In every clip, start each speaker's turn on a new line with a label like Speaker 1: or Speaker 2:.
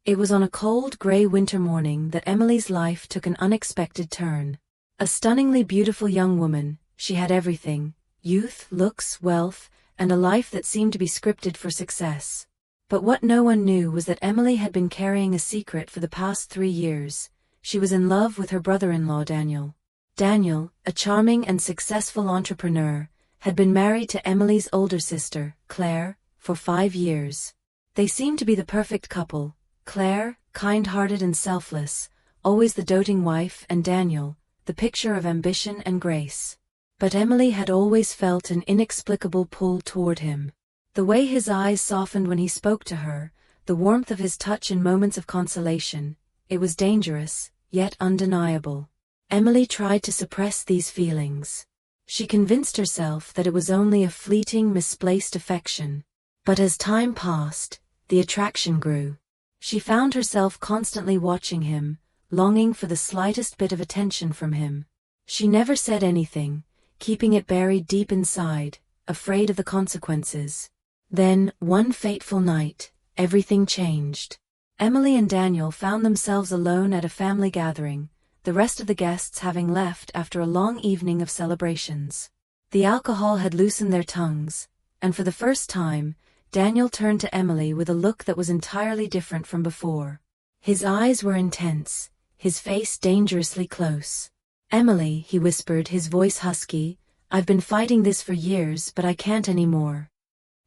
Speaker 1: It was on a cold, gray winter morning that Emily's life took an unexpected turn. A stunningly beautiful young woman, she had everything: youth, looks, wealth, and a life that seemed to be scripted for success. But what no one knew was that Emily had been carrying a secret for the past 3 years. She was in love with her brother-in-law Daniel. Daniel, a charming and successful entrepreneur, had been married to Emily's older sister, Claire, for 5 years. They seemed to be the perfect couple: Claire, kind-hearted and selfless, always the doting wife, and Daniel, the picture of ambition and grace. But Emily had always felt an inexplicable pull toward him. The way his eyes softened when he spoke to her, the warmth of his touch in moments of consolation, it was dangerous, yet undeniable. Emily tried to suppress these feelings. She convinced herself that it was only a fleeting, misplaced affection. But as time passed, the attraction grew. She found herself constantly watching him, longing for the slightest bit of attention from him. She never said anything, keeping it buried deep inside, afraid of the consequences. Then, one fateful night, everything changed. Emily and Daniel found themselves alone at a family gathering, the rest of the guests having left after a long evening of celebrations. The alcohol had loosened their tongues, and for the first time, Daniel turned to Emily with a look that was entirely different from before. His eyes were intense, his face dangerously close. "Emily," he whispered, his voice husky, "I've been fighting this for years, but I can't anymore."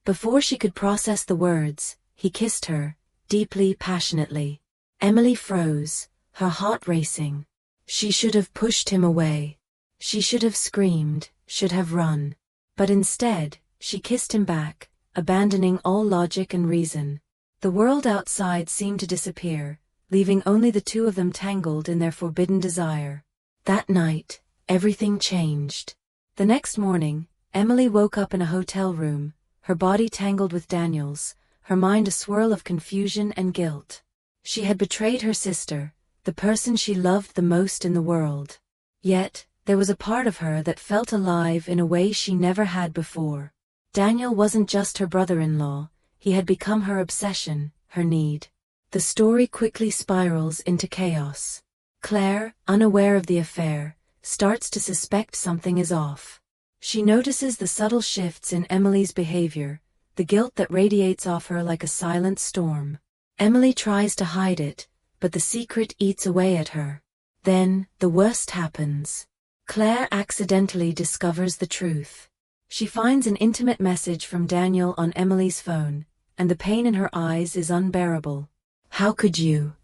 Speaker 1: Before she could process the words, he kissed her, deeply, passionately. Emily froze, her heart racing. She should have pushed him away. She should have screamed, should have run. But instead, she kissed him back, abandoning all logic and reason. The world outside seemed to disappear, leaving only the two of them tangled in their forbidden desire. That night, everything changed. The next morning, Emily woke up in a hotel room, her body tangled with Daniel's, her mind a swirl of confusion and guilt. She had betrayed her sister, the person she loved the most in the world. Yet, there was a part of her that felt alive in a way she never had before. Daniel wasn't just her brother-in-law, he had become her obsession, her need. The story quickly spirals into chaos. Claire, unaware of the affair, starts to suspect something is off. She notices the subtle shifts in Emily's behavior, the guilt that radiates off her like a silent storm. Emily tries to hide it, but the secret eats away at her. Then, the worst happens. Claire accidentally discovers the truth. She finds an intimate message from Daniel on Emily's phone, and the pain in her eyes is unbearable. "How could you?"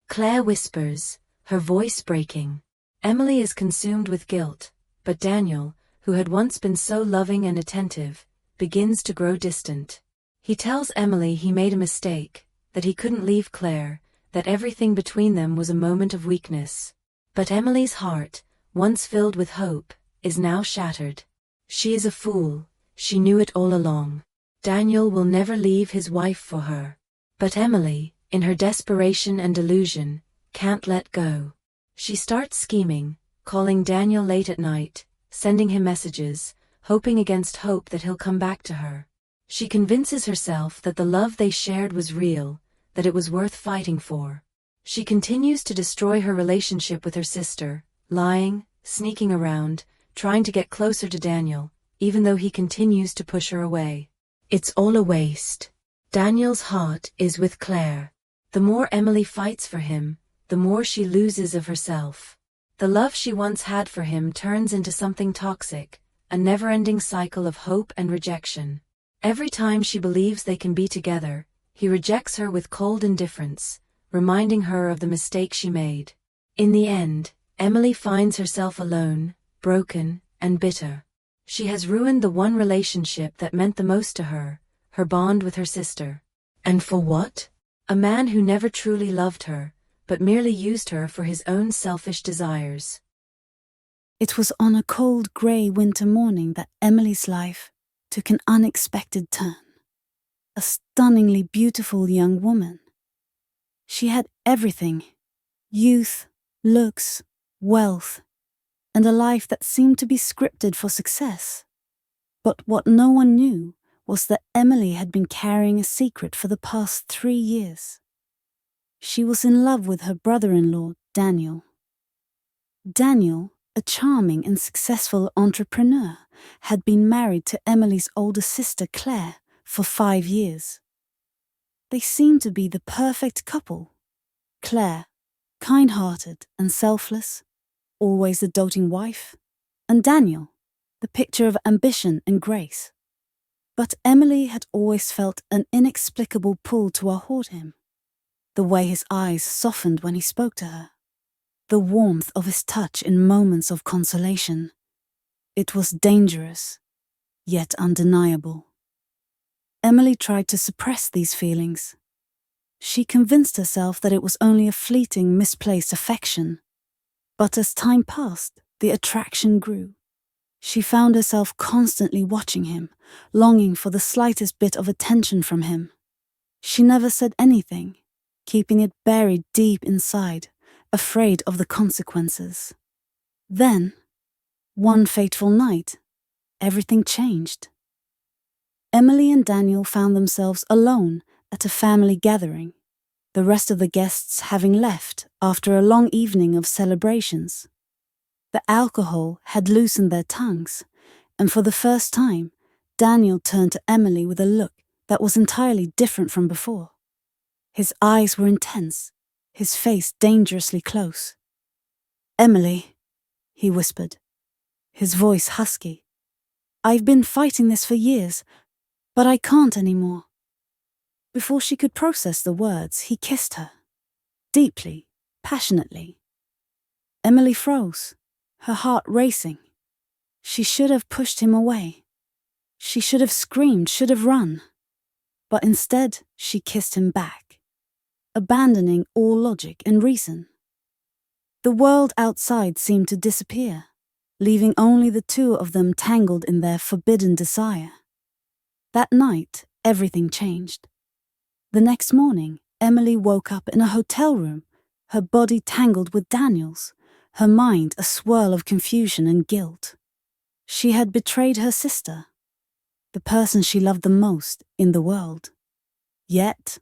Speaker 1: Claire whispers, her voice breaking. Emily is consumed with guilt, but Daniel, who had once been so loving and attentive, begins to grow distant. He tells Emily he made a mistake, that he couldn't leave Claire, that everything between them was a moment of weakness. But Emily's heart, once filled with hope, is now shattered. She is a fool, she knew it all along. Daniel will never leave his wife for her. But Emily, in her desperation and delusion, can't let go. She starts scheming, calling Daniel late at night, sending him messages, hoping against hope that he'll come back to her. She convinces herself that the love they shared was real, that it was worth fighting for. She continues to destroy her relationship with her sister, lying, sneaking around, trying to get closer to Daniel, even though he continues to push her away. It's all a waste. Daniel's heart is with Claire. The more Emily fights for him, the more she loses of herself. The love she once had for him turns into something toxic, a never-ending cycle of hope and rejection. Every time she believes they can be together, he rejects her with cold indifference, reminding her of the mistake she made. In the end, Emily finds herself alone, broken, and bitter. She has ruined the one relationship that meant the most to her, her bond with her sister. And for what? A man who never truly loved her, but merely used her for his own selfish desires.
Speaker 2: It was on a cold, grey winter morning that Emily's life took an unexpected turn. A stunningly beautiful young woman. She had everything: youth, looks, wealth, and a life that seemed to be scripted for success. But what no one knew was that Emily had been carrying a secret for the past 3 years. She was in love with her brother-in-law, Daniel. Daniel, a charming and successful entrepreneur, had been married to Emily's older sister, Claire, for 5 years. They seemed to be the perfect couple. Claire, kind-hearted and selfless, always the doting wife, and Daniel, the picture of ambition and grace. But Emily had always felt an inexplicable pull toward him. The way his eyes softened when he spoke to her. The warmth of his touch in moments of consolation. It was dangerous, yet undeniable. Emily tried to suppress these feelings. She convinced herself that it was only a fleeting, misplaced affection. But as time passed, the attraction grew. She found herself constantly watching him, longing for the slightest bit of attention from him. She never said anything, keeping it buried deep inside, afraid of the consequences. Then, one fateful night, everything changed. Emily and Daniel found themselves alone at a family gathering, the rest of the guests having left after a long evening of celebrations. The alcohol had loosened their tongues, and for the first time, Daniel turned to Emily with a look that was entirely different from before. His eyes were intense, his face dangerously close. "Emily," he whispered, his voice husky. "I've been fighting this for years, but I can't anymore." Before she could process the words, he kissed her. Deeply, passionately. Emily froze, her heart racing. She should have pushed him away. She should have screamed, should have run. But instead, she kissed him back, abandoning all logic and reason. The world outside seemed to disappear, leaving only the two of them tangled in their forbidden desire. That night, everything changed. The next morning, Emily woke up in a hotel room, her body tangled with Daniel's, her mind a swirl of confusion and guilt. She had betrayed her sister, the person she loved the most in the world. Yet,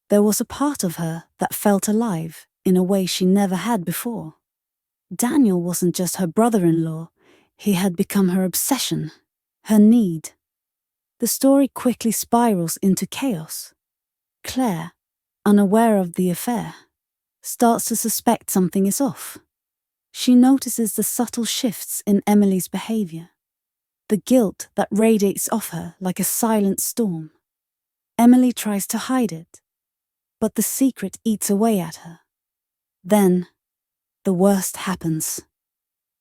Speaker 2: there was a part of her that felt alive in a way she never had before. Daniel wasn't just her brother-in-law, he had become her obsession, her need. The story quickly spirals into chaos. Claire, unaware of the affair, starts to suspect something is off. She notices the subtle shifts in Emily's behavior, the guilt that radiates off her like a silent storm. Emily tries to hide it, but the secret eats away at her. Then, the worst happens.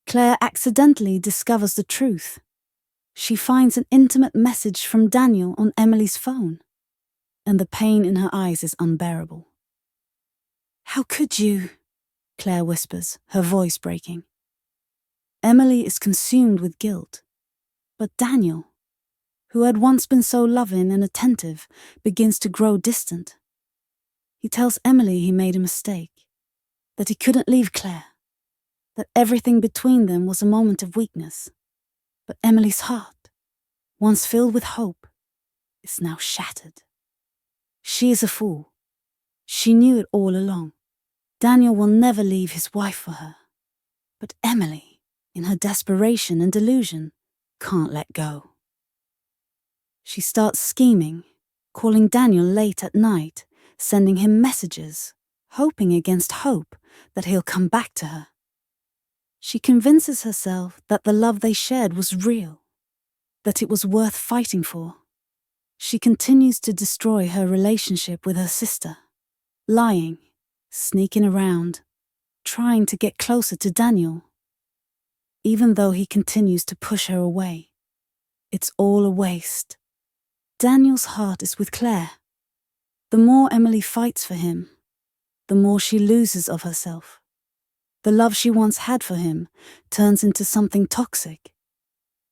Speaker 2: Claire accidentally discovers the truth. She finds an intimate message from Daniel on Emily's phone, and the pain in her eyes is unbearable. "How could you?" Claire whispers, her voice breaking. Emily is consumed with guilt, but Daniel, who had once been so loving and attentive, begins to grow distant. He tells Emily he made a mistake, that he couldn't leave Claire, that everything between them was a moment of weakness. But Emily's heart, once filled with hope, is now shattered. She is a fool. She knew it all along. Daniel will never leave his wife for her. But Emily, in her desperation and delusion, can't let go. She starts scheming, calling Daniel late at night, sending him messages, hoping against hope that he'll come back to her. She convinces herself that the love they shared was real, that it was worth fighting for. She continues to destroy her relationship with her sister, lying, sneaking around, trying to get closer to Daniel. Even though he continues to push her away, it's all a waste. Daniel's heart is with Claire. The more Emily fights for him, the more she loses of herself. The love she once had for him turns into something toxic,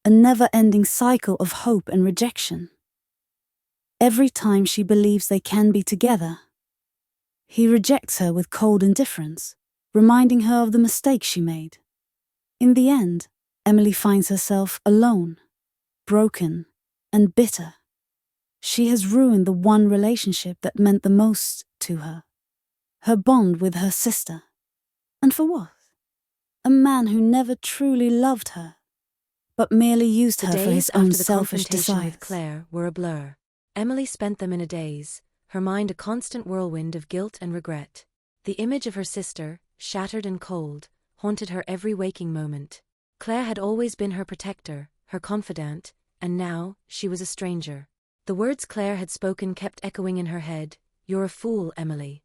Speaker 2: a never-ending cycle of hope and rejection. Every time she believes they can be together, he rejects her with cold indifference, reminding her of the mistake she made. In the end, Emily finds herself alone, broken, and bitter. She has ruined the one relationship that meant the most to her. her bond with her sister. And for what? A man who never truly loved her, but merely used
Speaker 1: The
Speaker 2: her for
Speaker 1: days
Speaker 2: his own
Speaker 1: after the
Speaker 2: selfish
Speaker 1: confrontation with
Speaker 2: desires.
Speaker 1: Claire were a blur. Emily spent them in a daze, her mind a constant whirlwind of guilt and regret. The image of her sister, shattered and cold, haunted her every waking moment. Claire had always been her protector, her confidant, and now, she was a stranger. The words Claire had spoken kept echoing in her head, "You're a fool, Emily."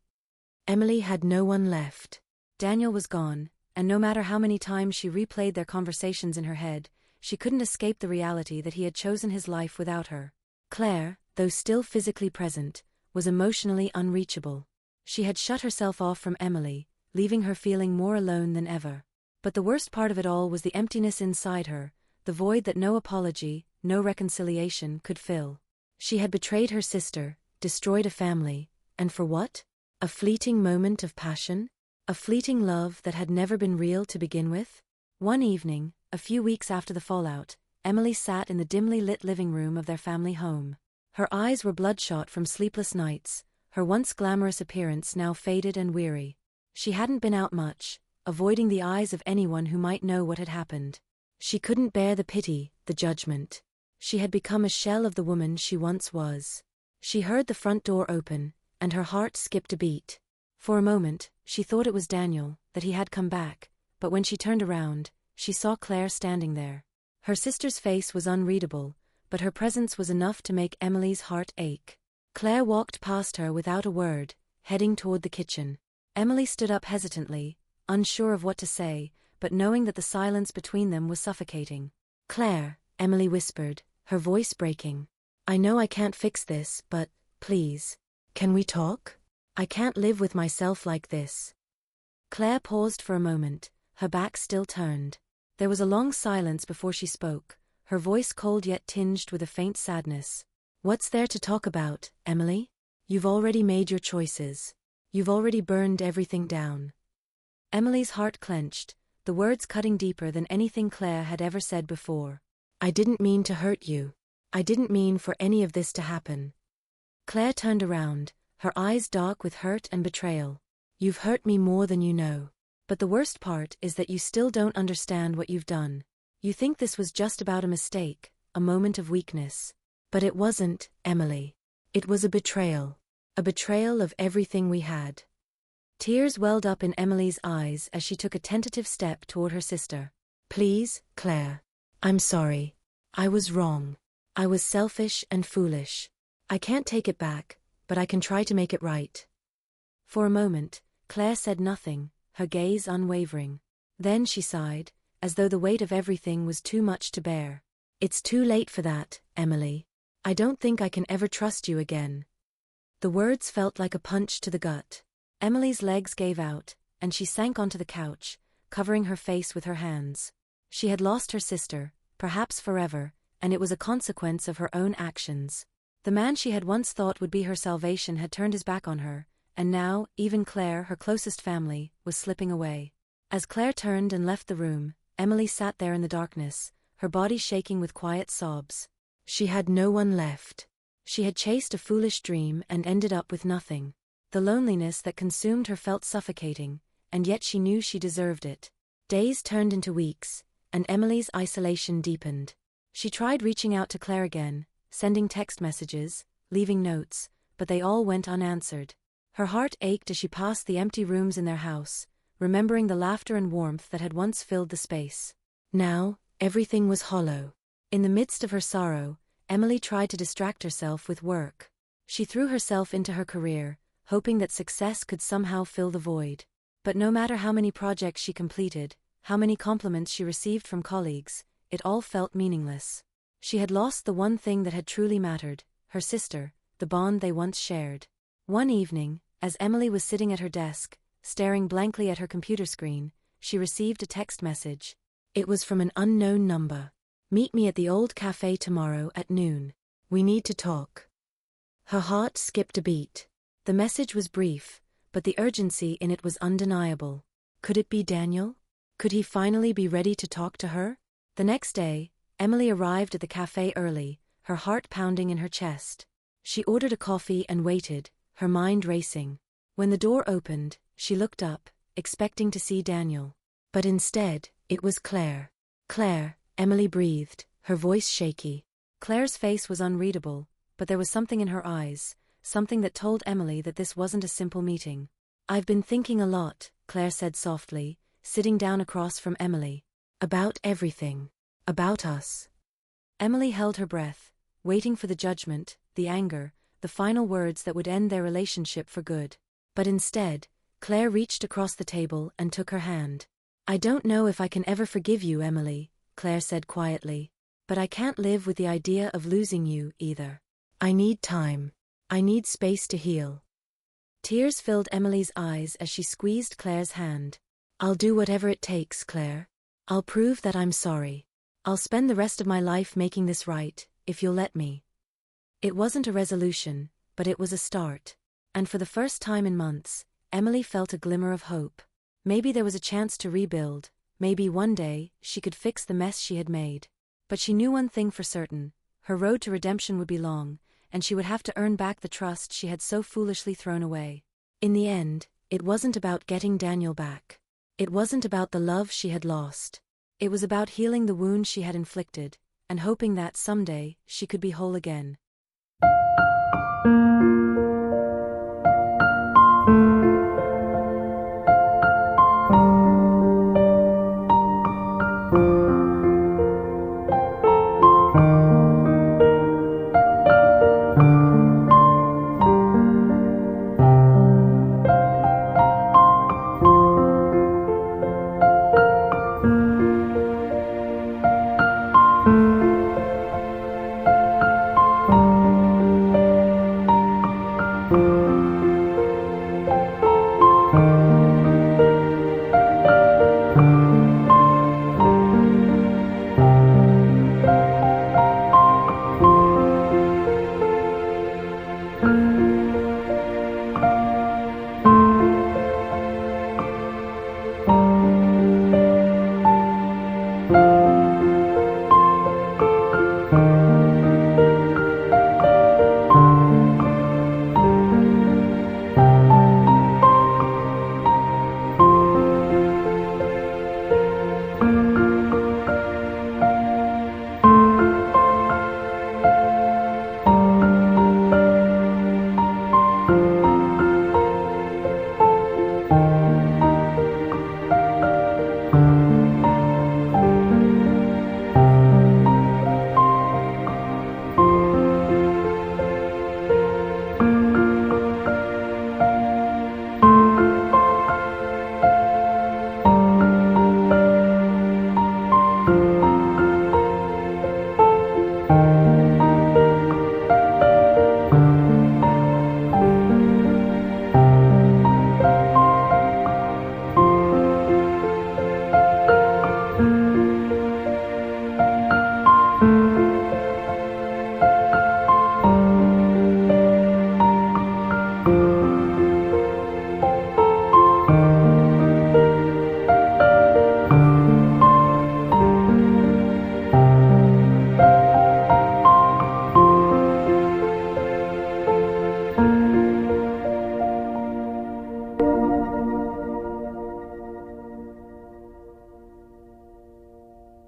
Speaker 1: Emily had no one left. Daniel was gone, and no matter how many times she replayed their conversations in her head, she couldn't escape the reality that he had chosen his life without her. Claire, though still physically present, was emotionally unreachable. She had shut herself off from Emily, leaving her feeling more alone than ever. But the worst part of it all was the emptiness inside her, the void that no apology, no reconciliation could fill. She had betrayed her sister, destroyed a family, and for what? A fleeting moment of passion? A fleeting love that had never been real to begin with? One evening, a few weeks after the fallout, Emily sat in the dimly lit living room of their family home. Her eyes were bloodshot from sleepless nights, her once glamorous appearance now faded and weary. She hadn't been out much, avoiding the eyes of anyone who might know what had happened. She couldn't bear the pity, the judgment. She had become a shell of the woman she once was. She heard the front door open, and her heart skipped a beat. For a moment, she thought it was Daniel, that he had come back, but when she turned around, she saw Claire standing there. Her sister's face was unreadable, but her presence was enough to make Emily's heart ache. Claire walked past her without a word, heading toward the kitchen. Emily stood up hesitantly, unsure of what to say, but knowing that the silence between them was suffocating. "Claire," Emily whispered, her voice breaking. "I know I can't fix this, but, please, can we talk? I can't live with myself like this." Claire paused for a moment, her back still turned. There was a long silence before she spoke, her voice cold yet tinged with a faint sadness. "What's there to talk about, Emily? You've already made your choices. You've already burned everything down." Emily's heart clenched, the words cutting deeper than anything Claire had ever said before. "I didn't mean to hurt you. I didn't mean for any of this to happen." Claire turned around, her eyes dark with hurt and betrayal. "You've hurt me more than you know. But the worst part is that you still don't understand what you've done. You think this was just about a mistake, a moment of weakness. But it wasn't, Emily. It was a betrayal. A betrayal of everything we had." Tears welled up in Emily's eyes as she took a tentative step toward her sister. "Please, Claire. I'm sorry. I was wrong. I was selfish and foolish. I can't take it back, but I can try to make it right." For a moment, Claire said nothing, her gaze unwavering. Then she sighed, as though the weight of everything was too much to bear. "It's too late for that, Emily. I don't think I can ever trust you again." The words felt like a punch to the gut. Emily's legs gave out, and she sank onto the couch, covering her face with her hands. She had lost her sister, perhaps forever, and it was a consequence of her own actions. The man she had once thought would be her salvation had turned his back on her, and now, even Claire, her closest family, was slipping away. As Claire turned and left the room, Emily sat there in the darkness, her body shaking with quiet sobs. She had no one left. She had chased a foolish dream and ended up with nothing. The loneliness that consumed her felt suffocating, and yet she knew she deserved it. Days turned into weeks, and Emily's isolation deepened. She tried reaching out to Claire again, sending text messages, leaving notes, but they all went unanswered. Her heart ached as she passed the empty rooms in their house, remembering the laughter and warmth that had once filled the space. Now, everything was hollow. In the midst of her sorrow, Emily tried to distract herself with work. She threw herself into her career, hoping that success could somehow fill the void. But no matter how many projects she completed, how many compliments she received from colleagues, it all felt meaningless. She had lost the one thing that had truly mattered, her sister, the bond they once shared. One evening, as Emily was sitting at her desk, staring blankly at her computer screen, she received a text message. It was from an unknown number. "Meet me at the old cafe tomorrow at noon. We need to talk." Her heart skipped a beat. The message was brief, but the urgency in it was undeniable. Could it be Daniel? Could he finally be ready to talk to her? The next day, Emily arrived at the cafe early, her heart pounding in her chest. She ordered a coffee and waited, her mind racing. When the door opened, she looked up, expecting to see Daniel. But instead, it was Claire. "Claire," Emily breathed, her voice shaky. Claire's face was unreadable, but there was something in her eyes, something that told Emily that this wasn't a simple meeting. "I've been thinking a lot," Claire said softly, sitting down across from Emily. "About everything. About us." Emily held her breath, waiting for the judgment, the anger, the final words that would end their relationship for good. But instead, Claire reached across the table and took her hand. "I don't know if I can ever forgive you, Emily," Claire said quietly. "But I can't live with the idea of losing you, either. I need time. I need space to heal." Tears filled Emily's eyes as she squeezed Claire's hand. "I'll do whatever it takes, Claire. I'll prove that I'm sorry. I'll spend the rest of my life making this right, if you'll let me." It wasn't a resolution, but it was a start. And for the first time in months, Emily felt a glimmer of hope. Maybe there was a chance to rebuild, maybe one day she could fix the mess she had made. But she knew one thing for certain: her road to redemption would be long, and she would have to earn back the trust she had so foolishly thrown away. In the end, it wasn't about getting Daniel back. It wasn't about the love she had lost. It was about healing the wound she had inflicted, and hoping that someday she could be whole again.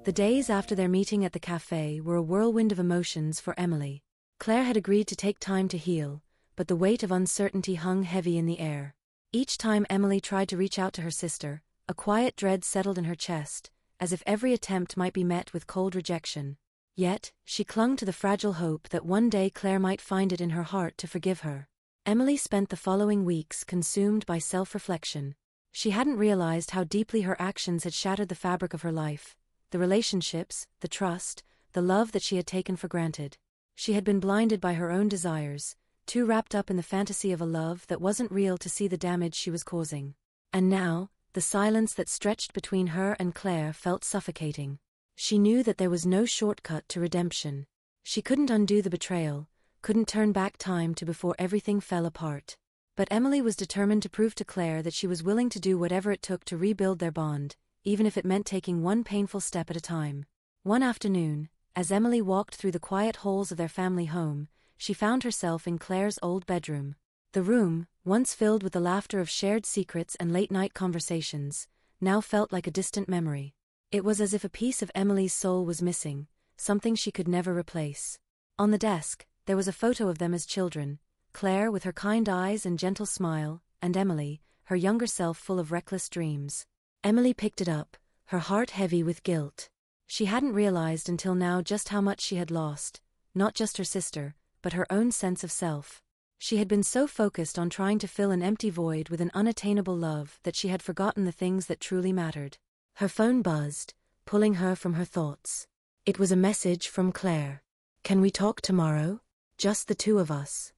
Speaker 1: The days after their meeting at the cafe were a whirlwind of emotions for Emily. Claire had agreed to take time to heal, but the weight of uncertainty hung heavy in the air. Each time Emily tried to reach out to her sister, a quiet dread settled in her chest, as if every attempt might be met with cold rejection. Yet, she clung to the fragile hope that one day Claire might find it in her heart to forgive her. Emily spent the following weeks consumed by self-reflection. She hadn't realized how deeply her actions had shattered the fabric of her life, the relationships, the trust, the love that she had taken for granted. She had been blinded by her own desires, too wrapped up in the fantasy of a love that wasn't real to see the damage she was causing. And now, the silence that stretched between her and Claire felt suffocating. She knew that there was no shortcut to redemption. She couldn't undo the betrayal, couldn't turn back time to before everything fell apart. But Emily was determined to prove to Claire that she was willing to do whatever it took to rebuild their bond, even if it meant taking one painful step at a time. One afternoon, as Emily walked through the quiet halls of their family home, she found herself in Claire's old bedroom. The room, once filled with the laughter of shared secrets and late-night conversations, now felt like a distant memory. It was as if a piece of Emily's soul was missing, something she could never replace. On the desk, there was a photo of them as children, Claire with her kind eyes and gentle smile, and Emily, her younger self full of reckless dreams. Emily picked it up, her heart heavy with guilt. She hadn't realized until now just how much she had lost, not just her sister, but her own sense of self. She had been so focused on trying to fill an empty void with an unattainable love that she had forgotten the things that truly mattered. Her phone buzzed, pulling her from her thoughts. It was a message from Claire. "Can we talk tomorrow? Just the two of us."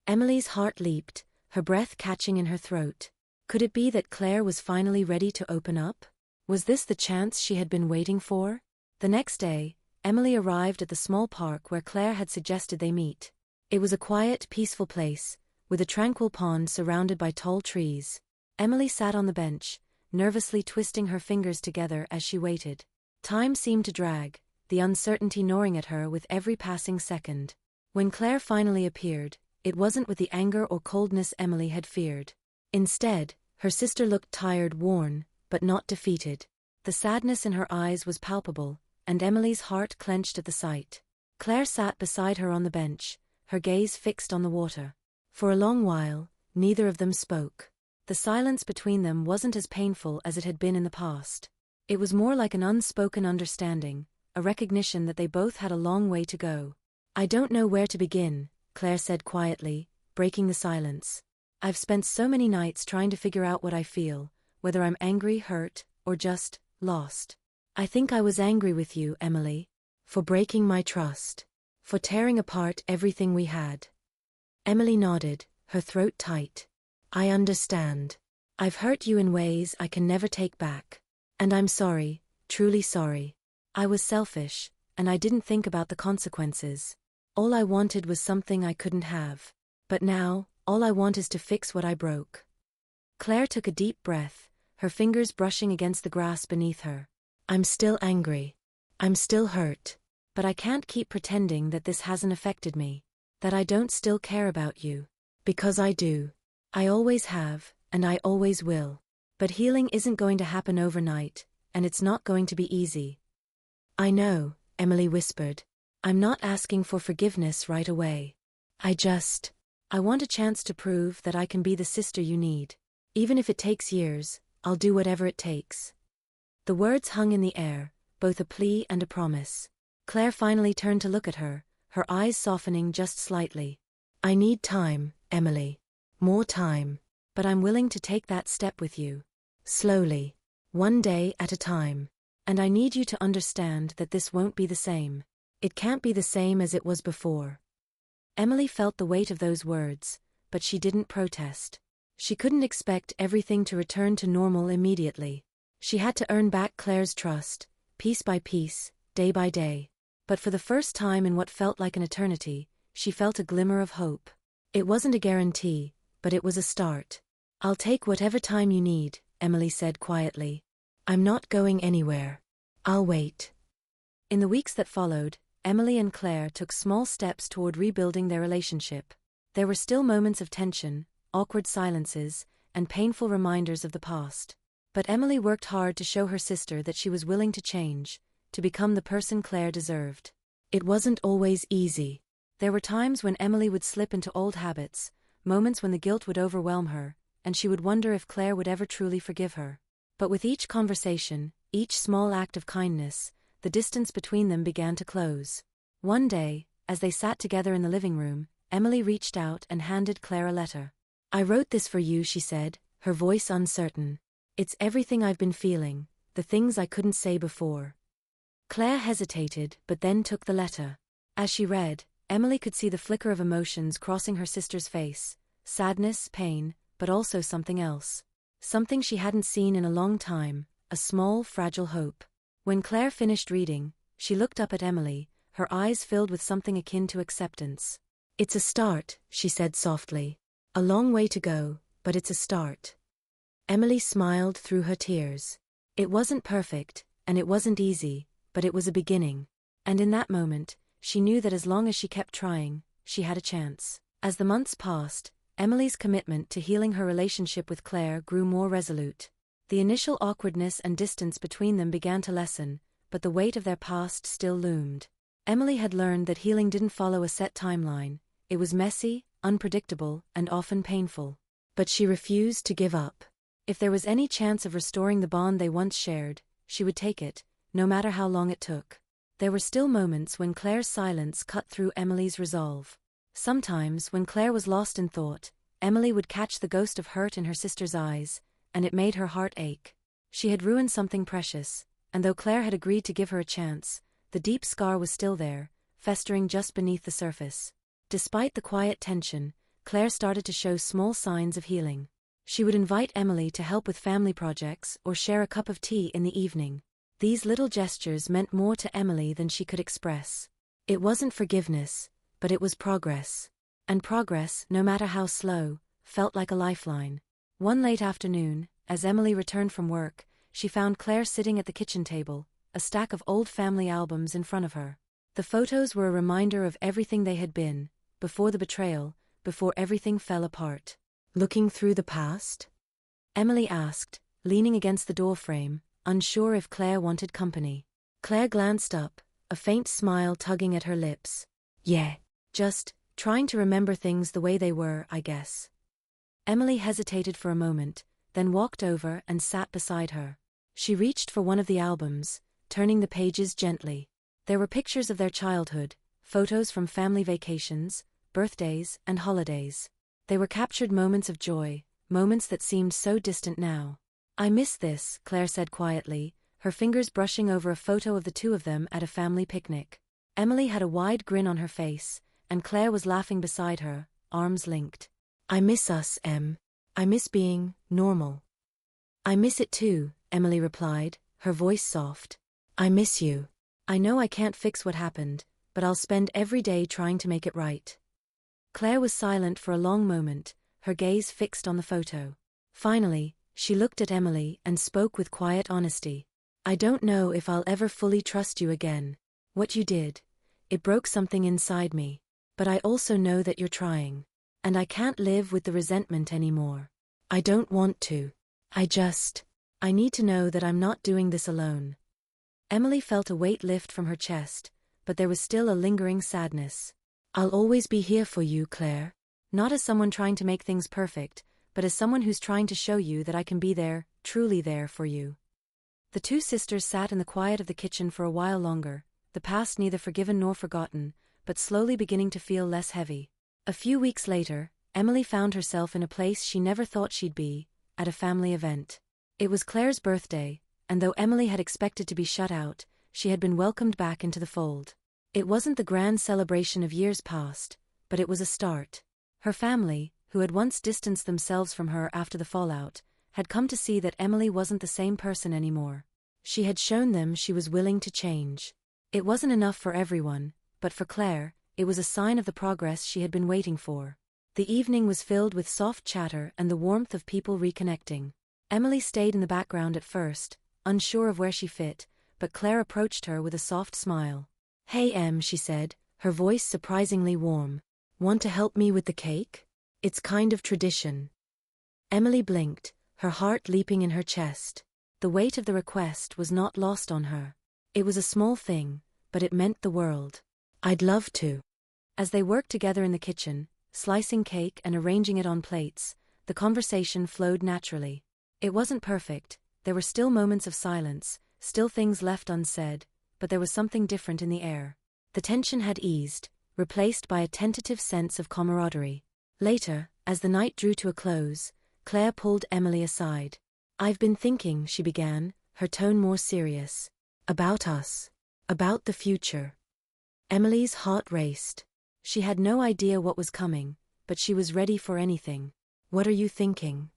Speaker 1: Emily's heart leaped, her breath catching in her throat. Could it be that Claire was finally ready to open up? Was this the chance she had been waiting for? The next day, Emily arrived at the small park where Claire had suggested they meet. It was a quiet, peaceful place, with a tranquil pond surrounded by tall trees. Emily sat on the bench, nervously twisting her fingers together as she waited. Time seemed to drag, the uncertainty gnawing at her with every passing second. When Claire finally appeared, it wasn't with the anger or coldness Emily had feared. Instead, her sister looked tired, worn, but not defeated. The sadness in her eyes was palpable, and Emily's heart clenched at the sight. Claire sat beside her on the bench, her gaze fixed on the water. For a long while, neither of them spoke. The silence between them wasn't as painful as it had been in the past. It was more like an unspoken understanding, a recognition that they both had a long way to go. "I don't know where to begin," Claire said quietly, breaking the silence. "I've spent so many nights trying to figure out what I feel, whether I'm angry, hurt, or just lost. I think I was angry with you, Emily, for breaking my trust, for tearing apart everything we had." Emily nodded, her throat tight. "I understand. I've hurt you in ways I can never take back. And I'm sorry, truly sorry. I was selfish, and I didn't think about the consequences. All I wanted was something I couldn't have. But now, all I want is to fix what I broke." Claire took a deep breath, her fingers brushing against the grass beneath her. "I'm still angry. I'm still hurt. But I can't keep pretending that this hasn't affected me, that I don't still care about you. Because I do. I always have, and I always will. But healing isn't going to happen overnight, and it's not going to be easy." "I know," Emily whispered. "I'm not asking for forgiveness right away. I want a chance to prove that I can be the sister you need. Even if it takes years, I'll do whatever it takes." The words hung in the air, both a plea and a promise. Claire finally turned to look at her, her eyes softening just slightly. "I need time, Emily. More time. But I'm willing to take that step with you. Slowly. One day at a time. And I need you to understand that this won't be the same. It can't be the same as it was before." Emily felt the weight of those words, but she didn't protest. She couldn't expect everything to return to normal immediately. She had to earn back Claire's trust, piece by piece, day by day. But for the first time in what felt like an eternity, she felt a glimmer of hope. It wasn't a guarantee, but it was a start. "I'll take whatever time you need," Emily said quietly. "I'm not going anywhere. I'll wait." In the weeks that followed, Emily and Claire took small steps toward rebuilding their relationship. There were still moments of tension, awkward silences, and painful reminders of the past. But Emily worked hard to show her sister that she was willing to change, to become the person Claire deserved. It wasn't always easy. There were times when Emily would slip into old habits, moments when the guilt would overwhelm her, and she would wonder if Claire would ever truly forgive her. But with each conversation, each small act of kindness, the distance between them began to close. One day, as they sat together in the living room, Emily reached out and handed Claire a letter. "I wrote this for you," she said, her voice uncertain. "It's everything I've been feeling, the things I couldn't say before." Claire hesitated, but then took the letter. As she read, Emily could see the flicker of emotions crossing her sister's face, sadness, pain, but also something else. Something she hadn't seen in a long time, a small, fragile hope. When Claire finished reading, she looked up at Emily, her eyes filled with something akin to acceptance. "It's a start," she said softly. "A long way to go, but it's a start." Emily smiled through her tears. It wasn't perfect, and it wasn't easy, but it was a beginning. And in that moment, she knew that as long as she kept trying, she had a chance. As the months passed, Emily's commitment to healing her relationship with Claire grew more resolute. The initial awkwardness and distance between them began to lessen, but the weight of their past still loomed. Emily had learned that healing didn't follow a set timeline. It was messy, unpredictable, and often painful. But she refused to give up. If there was any chance of restoring the bond they once shared, she would take it, no matter how long it took. There were still moments when Claire's silence cut through Emily's resolve. Sometimes, when Claire was lost in thought, Emily would catch the ghost of hurt in her sister's eyes, and it made her heart ache. She had ruined something precious, and though Claire had agreed to give her a chance, the deep scar was still there, festering just beneath the surface. Despite the quiet tension, Claire started to show small signs of healing. She would invite Emily to help with family projects or share a cup of tea in the evening. These little gestures meant more to Emily than she could express. It wasn't forgiveness, but it was progress. And progress, no matter how slow, felt like a lifeline. One late afternoon, as Emily returned from work, she found Claire sitting at the kitchen table, a stack of old family albums in front of her. The photos were a reminder of everything they had been, before the betrayal, before everything fell apart. "Looking through the past?" Emily asked, leaning against the doorframe, unsure if Claire wanted company. Claire glanced up, a faint smile tugging at her lips. "Yeah, just trying to remember things the way they were, I guess." Emily hesitated for a moment, then walked over and sat beside her. She reached for one of the albums, turning the pages gently. There were pictures of their childhood, photos from family vacations, birthdays, and holidays. They were captured moments of joy, moments that seemed so distant now. "I miss this," Claire said quietly, her fingers brushing over a photo of the two of them at a family picnic. Emily had a wide grin on her face, and Claire was laughing beside her, arms linked. "I miss us, Em. I miss being normal." "I miss it too," Emily replied, her voice soft. "I miss you. I know I can't fix what happened, but I'll spend every day trying to make it right." Claire was silent for a long moment, her gaze fixed on the photo. Finally, she looked at Emily and spoke with quiet honesty. "I don't know if I'll ever fully trust you again. What you did, it broke something inside me. But I also know that you're trying. And I can't live with the resentment anymore. I don't want to. I need to know that I'm not doing this alone." Emily felt a weight lift from her chest, but there was still a lingering sadness. "I'll always be here for you, Claire. Not as someone trying to make things perfect, but as someone who's trying to show you that I can be there, truly there for you." The two sisters sat in the quiet of the kitchen for a while longer, the past neither forgiven nor forgotten, but slowly beginning to feel less heavy. A few weeks later, Emily found herself in a place she never thought she'd be, at a family event. It was Claire's birthday, and though Emily had expected to be shut out, she had been welcomed back into the fold. It wasn't the grand celebration of years past, but it was a start. Her family, who had once distanced themselves from her after the fallout, had come to see that Emily wasn't the same person anymore. She had shown them she was willing to change. It wasn't enough for everyone, but for Claire, it was a sign of the progress she had been waiting for. The evening was filled with soft chatter and the warmth of people reconnecting. Emily stayed in the background at first, unsure of where she fit, but Claire approached her with a soft smile. "Hey Em," she said, her voice surprisingly warm. "Want to help me with the cake? It's kind of tradition." Emily blinked, her heart leaping in her chest. The weight of the request was not lost on her. It was a small thing, but it meant the world. "I'd love to." As they worked together in the kitchen, slicing cake and arranging it on plates, the conversation flowed naturally. It wasn't perfect, there were still moments of silence, still things left unsaid, but there was something different in the air. The tension had eased, replaced by a tentative sense of camaraderie. Later, as the night drew to a close, Claire pulled Emily aside. "I've been thinking," she began, her tone more serious. "About us. About the future." Emily's heart raced. She had no idea what was coming, but she was ready for anything. "What are you thinking?"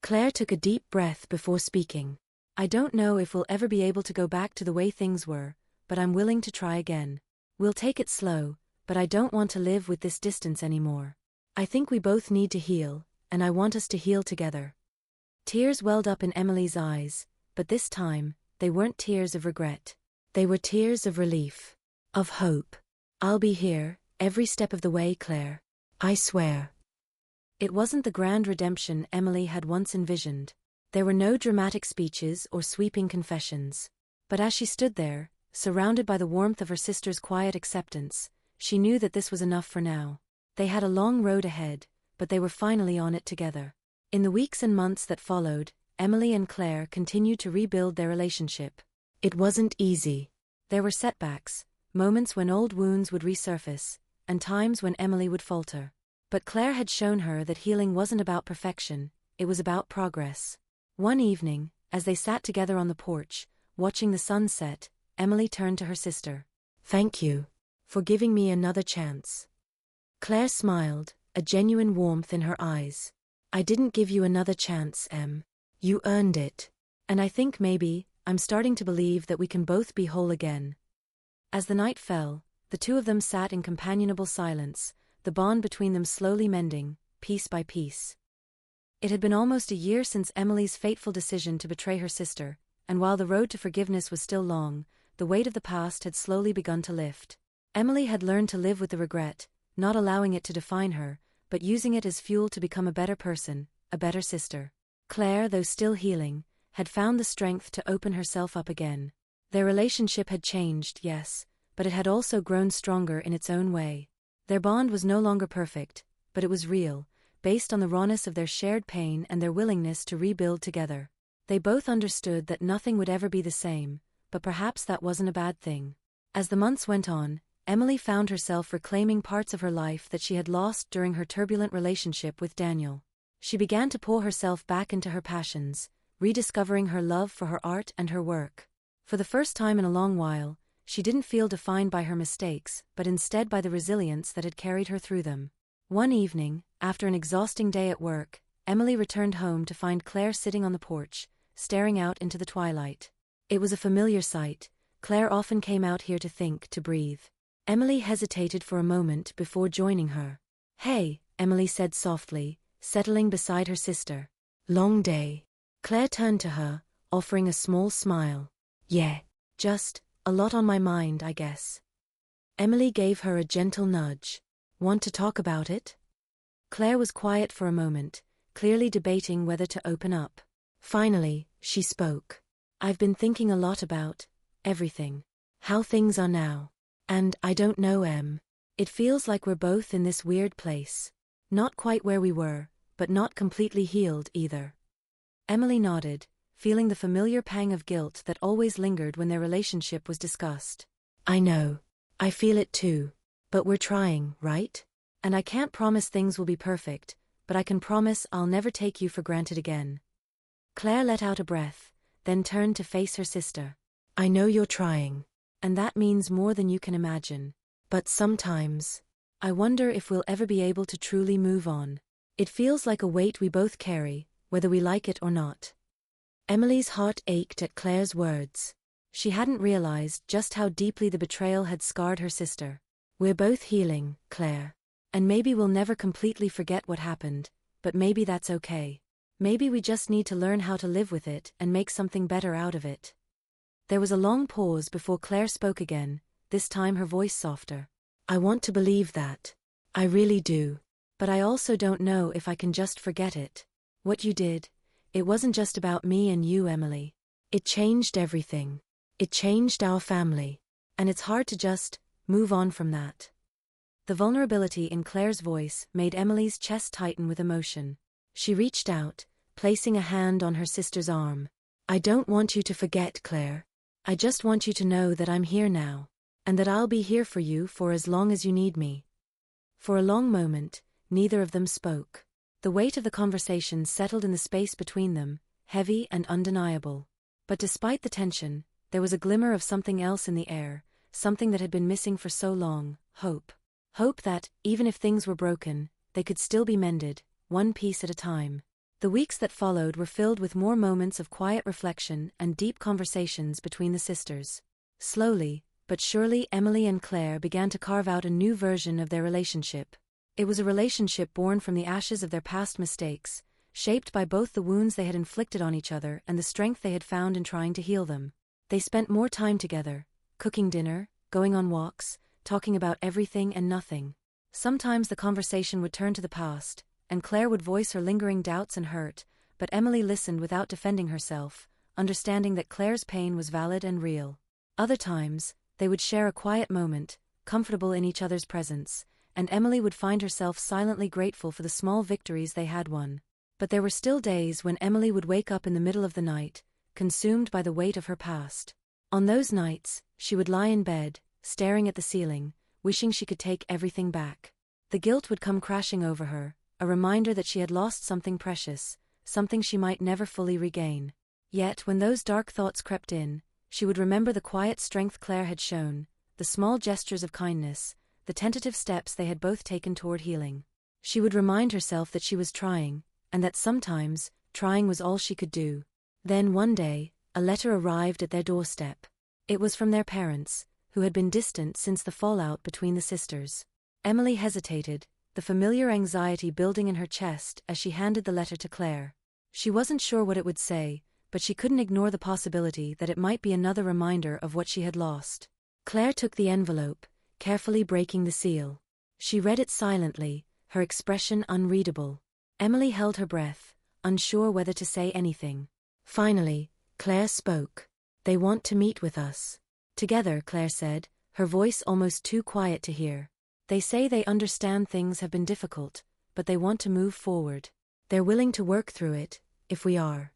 Speaker 1: Claire took a deep breath before speaking. "I don't know if we'll ever be able to go back to the way things were, but I'm willing to try again. We'll take it slow, but I don't want to live with this distance anymore. I think we both need to heal, and I want us to heal together." Tears welled up in Emily's eyes, but this time, they weren't tears of regret. They were tears of relief. Of hope. "I'll be here, every step of the way, Claire. I swear." It wasn't the grand redemption Emily had once envisioned. There were no dramatic speeches or sweeping confessions. But as she stood there, surrounded by the warmth of her sister's quiet acceptance, she knew that this was enough for now. They had a long road ahead, but they were finally on it together. In the weeks and months that followed, Emily and Claire continued to rebuild their relationship. It wasn't easy. There were setbacks, moments when old wounds would resurface, and times when Emily would falter. But Claire had shown her that healing wasn't about perfection, it was about progress. One evening, as they sat together on the porch, watching the sun set, Emily turned to her sister. "Thank you for giving me another chance." Claire smiled, a genuine warmth in her eyes. "I didn't give you another chance, Em. You earned it. And I think maybe, I'm starting to believe that we can both be whole again." As the night fell, the two of them sat in companionable silence, the bond between them slowly mending, piece by piece. It had been almost a year since Emily's fateful decision to betray her sister, and while the road to forgiveness was still long, the weight of the past had slowly begun to lift. Emily had learned to live with the regret, not allowing it to define her, but using it as fuel to become a better person, a better sister. Claire, though still healing, had found the strength to open herself up again. Their relationship had changed, yes, but it had also grown stronger in its own way. Their bond was no longer perfect, but it was real, based on the rawness of their shared pain and their willingness to rebuild together. They both understood that nothing would ever be the same, but perhaps that wasn't a bad thing. As the months went on, Emily found herself reclaiming parts of her life that she had lost during her turbulent relationship with Daniel. She began to pour herself back into her passions, rediscovering her love for her art and her work. For the first time in a long while, she didn't feel defined by her mistakes, but instead by the resilience that had carried her through them. One evening, after an exhausting day at work, Emily returned home to find Claire sitting on the porch, staring out into the twilight. It was a familiar sight. Claire often came out here to think, to breathe. Emily hesitated for a moment before joining her. "Hey," Emily said softly, settling beside her sister. "Long day." Claire turned to her, offering a small smile. "Yeah, just a lot on my mind, I guess." Emily gave her a gentle nudge. "Want to talk about it?" Claire was quiet for a moment, clearly debating whether to open up. Finally, she spoke. "I've been thinking a lot about everything. How things are now. And I don't know, Em. It feels like we're both in this weird place. Not quite where we were, but not completely healed either." Emily nodded, feeling the familiar pang of guilt that always lingered when their relationship was discussed. "I know. I feel it too. But we're trying, right? And I can't promise things will be perfect, but I can promise I'll never take you for granted again." Claire let out a breath, then turned to face her sister. "I know you're trying. And that means more than you can imagine. But sometimes, I wonder if we'll ever be able to truly move on. It feels like a weight we both carry, whether we like it or not." Emily's heart ached at Claire's words. She hadn't realized just how deeply the betrayal had scarred her sister. "We're both healing, Claire. And maybe we'll never completely forget what happened, but maybe that's okay. Maybe we just need to learn how to live with it and make something better out of it." There was a long pause before Claire spoke again, this time her voice softer. "I want to believe that. I really do. But I also don't know if I can just forget it. What you did, it wasn't just about me and you, Emily. It changed everything. It changed our family. And it's hard to just move on from that." The vulnerability in Claire's voice made Emily's chest tighten with emotion. She reached out, placing a hand on her sister's arm. "I don't want you to forget, Claire. I just want you to know that I'm here now, and that I'll be here for you for as long as you need me." For a long moment, neither of them spoke. The weight of the conversation settled in the space between them, heavy and undeniable. But despite the tension, there was a glimmer of something else in the air, something that had been missing for so long: hope. Hope that, even if things were broken, they could still be mended, one piece at a time. The weeks that followed were filled with more moments of quiet reflection and deep conversations between the sisters. Slowly, but surely, Emily and Claire began to carve out a new version of their relationship. It was a relationship born from the ashes of their past mistakes, shaped by both the wounds they had inflicted on each other and the strength they had found in trying to heal them. They spent more time together, cooking dinner, going on walks, talking about everything and nothing. Sometimes the conversation would turn to the past, and Claire would voice her lingering doubts and hurt, but Emily listened without defending herself, understanding that Claire's pain was valid and real. Other times, they would share a quiet moment, comfortable in each other's presence, and Emily would find herself silently grateful for the small victories they had won. But there were still days when Emily would wake up in the middle of the night, consumed by the weight of her past. On those nights, she would lie in bed, staring at the ceiling, wishing she could take everything back. The guilt would come crashing over her, a reminder that she had lost something precious, something she might never fully regain. Yet when those dark thoughts crept in, she would remember the quiet strength Claire had shown, the small gestures of kindness, the tentative steps they had both taken toward healing. She would remind herself that she was trying, and that sometimes, trying was all she could do. Then one day, a letter arrived at their doorstep. It was from their parents, who had been distant since the fallout between the sisters. Emily hesitated, the familiar anxiety building in her chest as she handed the letter to Claire. She wasn't sure what it would say, but she couldn't ignore the possibility that it might be another reminder of what she had lost. Claire took the envelope, carefully breaking the seal. She read it silently, her expression unreadable. Emily held her breath, unsure whether to say anything. Finally, Claire spoke. "They want to meet with us." "Together," Claire said, her voice almost too quiet to hear. "They say they understand things have been difficult, but they want to move forward. They're willing to work through it, if we are."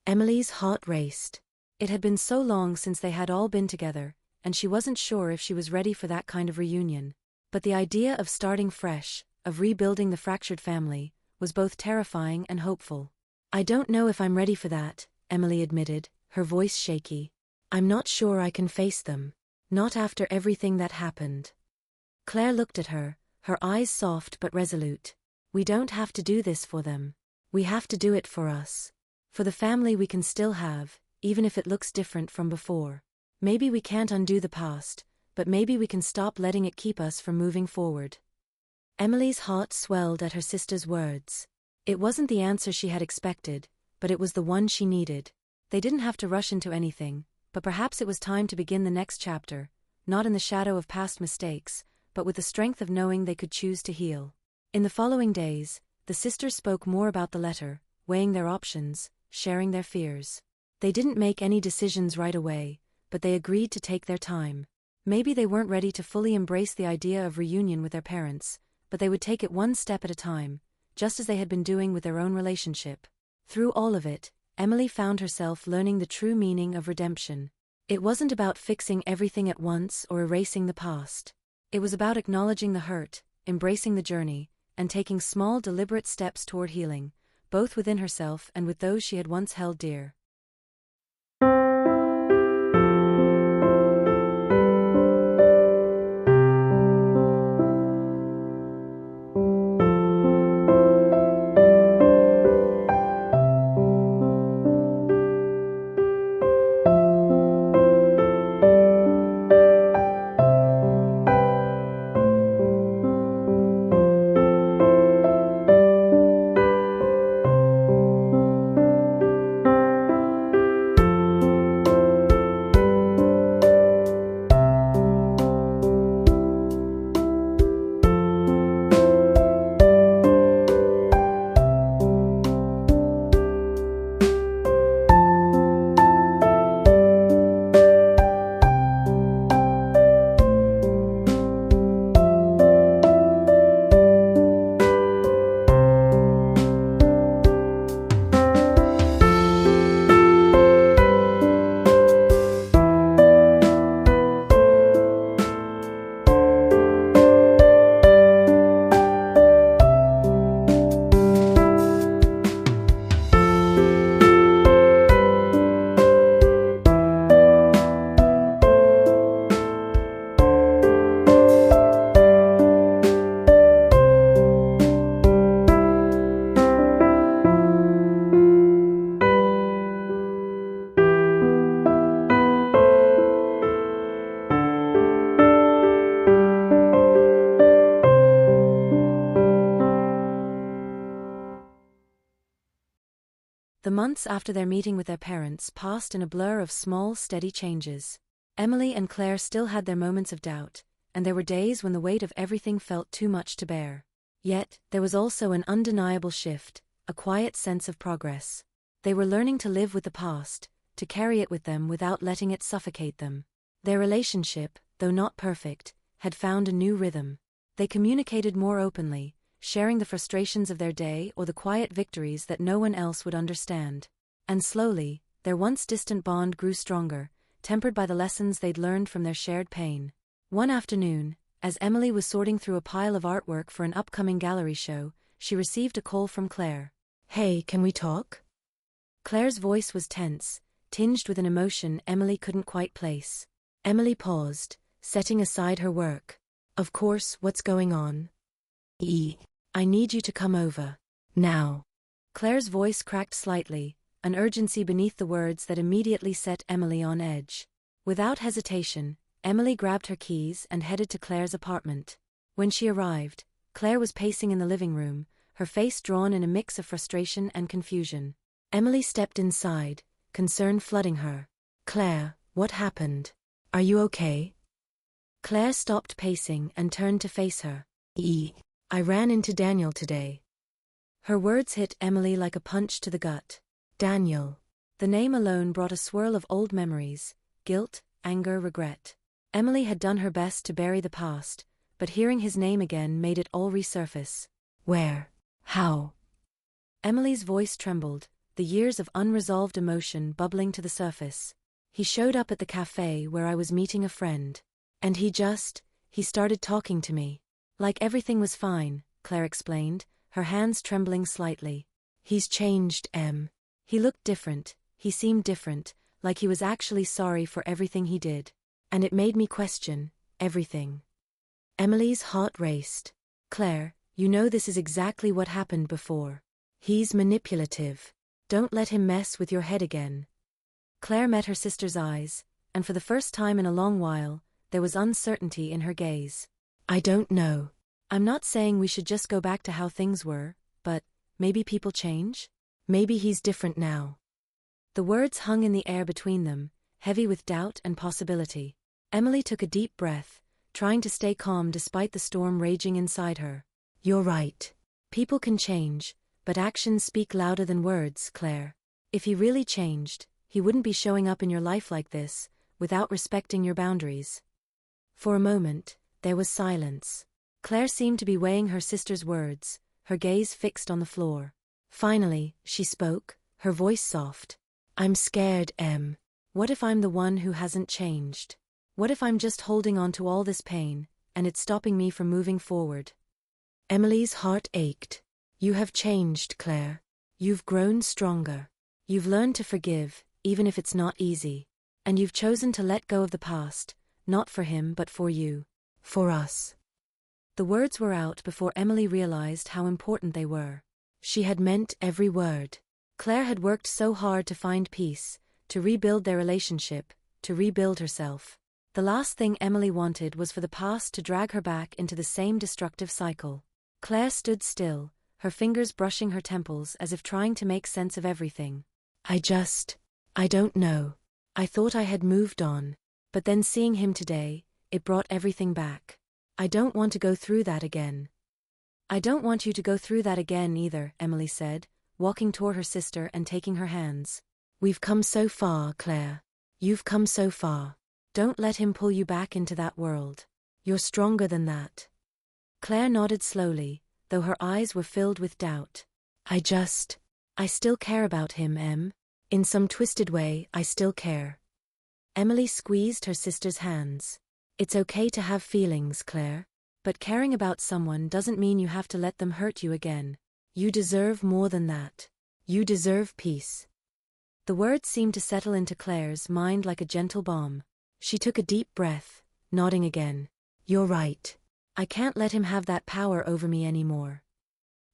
Speaker 1: Emily's heart raced. It had been so long since they had all been together, and she wasn't sure if she was ready for that kind of reunion. But the idea of starting fresh, of rebuilding the fractured family, was both terrifying and hopeful. "I don't know if I'm ready for that," Emily admitted, her voice shaky. "I'm not sure I can face them. Not after everything that happened." Claire looked at her, her eyes soft but resolute. "We don't have to do this for them. We have to do it for us. For the family we can still have, even if it looks different from before. Maybe we can't undo the past, but maybe we can stop letting it keep us from moving forward." Emily's heart swelled at her sister's words. It wasn't the answer she had expected, but it was the one she needed. They didn't have to rush into anything, but perhaps it was time to begin the next chapter, not in the shadow of past mistakes, but with the strength of knowing they could choose to heal. In the following days, the sisters spoke more about the letter, weighing their options, sharing their fears. They didn't make any decisions right away, but they agreed to take their time. Maybe they weren't ready to fully embrace the idea of reunion with their parents, but they would take it one step at a time, just as they had been doing with their own relationship. Through all of it, Emily found herself learning the true meaning of redemption. It wasn't about fixing everything at once or erasing the past. It was about acknowledging the hurt, embracing the journey, and taking small deliberate steps toward healing, both within herself and with those she had once held dear. The months after their meeting with their parents passed in a blur of small, steady changes. Emily and Claire still had their moments of doubt, and there were days when the weight of everything felt too much to bear. Yet, there was also an undeniable shift, a quiet sense of progress. They were learning to live with the past, to carry it with them without letting it suffocate them. Their relationship, though not perfect, had found a new rhythm. They communicated more openly, sharing the frustrations of their day or the quiet victories that no one else would understand. And slowly, their once distant bond grew stronger, tempered by the lessons they'd learned from their shared pain. One afternoon, as Emily was sorting through a pile of artwork for an upcoming gallery show, she received a call from Claire. "Hey, can we talk?" Claire's voice was tense, tinged with an emotion Emily couldn't quite place. Emily paused, setting aside her work. "Of course, what's going on?" "I need you to come over. Now." Claire's voice cracked slightly, an urgency beneath the words that immediately set Emily on edge. Without hesitation, Emily grabbed her keys and headed to Claire's apartment. When she arrived, Claire was pacing in the living room, her face drawn in a mix of frustration and confusion. Emily stepped inside, concern flooding her. "Claire, what happened? Are you okay?" Claire stopped pacing and turned to face her. "I ran into Daniel today." Her words hit Emily like a punch to the gut. Daniel. The name alone brought a swirl of old memories, guilt, anger, regret. Emily had done her best to bury the past, but hearing his name again made it all resurface. "Where? How?" Emily's voice trembled, the years of unresolved emotion bubbling to the surface. "He showed up at the cafe where I was meeting a friend. And he started talking to me. Like everything was fine," Claire explained, her hands trembling slightly. "He's changed, Em. He looked different, he seemed different, like he was actually sorry for everything he did. And it made me question everything." Emily's heart raced. "Claire, you know this is exactly what happened before. He's manipulative. Don't let him mess with your head again." Claire met her sister's eyes, and for the first time in a long while, there was uncertainty in her gaze. "I don't know. I'm not saying we should just go back to how things were, but maybe people change? Maybe he's different now." The words hung in the air between them, heavy with doubt and possibility. Emily took a deep breath, trying to stay calm despite the storm raging inside her. "You're right. People can change, but actions speak louder than words, Claire. If he really changed, he wouldn't be showing up in your life like this, without respecting your boundaries." For a moment, there was silence. Claire seemed to be weighing her sister's words, her gaze fixed on the floor. Finally, she spoke, her voice soft. "I'm scared, Em. What if I'm the one who hasn't changed? What if I'm just holding on to all this pain, and it's stopping me from moving forward?" Emily's heart ached. "You have changed, Claire. You've grown stronger. You've learned to forgive, even if it's not easy. And you've chosen to let go of the past, not for him but for you. For us." The words were out before Emily realized how important they were. She had meant every word. Claire had worked so hard to find peace, to rebuild their relationship, to rebuild herself. The last thing Emily wanted was for the past to drag her back into the same destructive cycle. Claire stood still, her fingers brushing her temples as if trying to make sense of everything. I don't know. I thought I had moved on. But then seeing him today, it brought everything back. I don't want to go through that again." "I don't want you to go through that again either," Emily said, walking toward her sister and taking her hands. "We've come so far, Claire. You've come so far. Don't let him pull you back into that world. You're stronger than that." Claire nodded slowly, though her eyes were filled with doubt. I still care about him, Em. In some twisted way, I still care." Emily squeezed her sister's hands. "It's okay to have feelings, Claire. But caring about someone doesn't mean you have to let them hurt you again. You deserve more than that. You deserve peace." The words seemed to settle into Claire's mind like a gentle balm. She took a deep breath, nodding again. "You're right. I can't let him have that power over me anymore."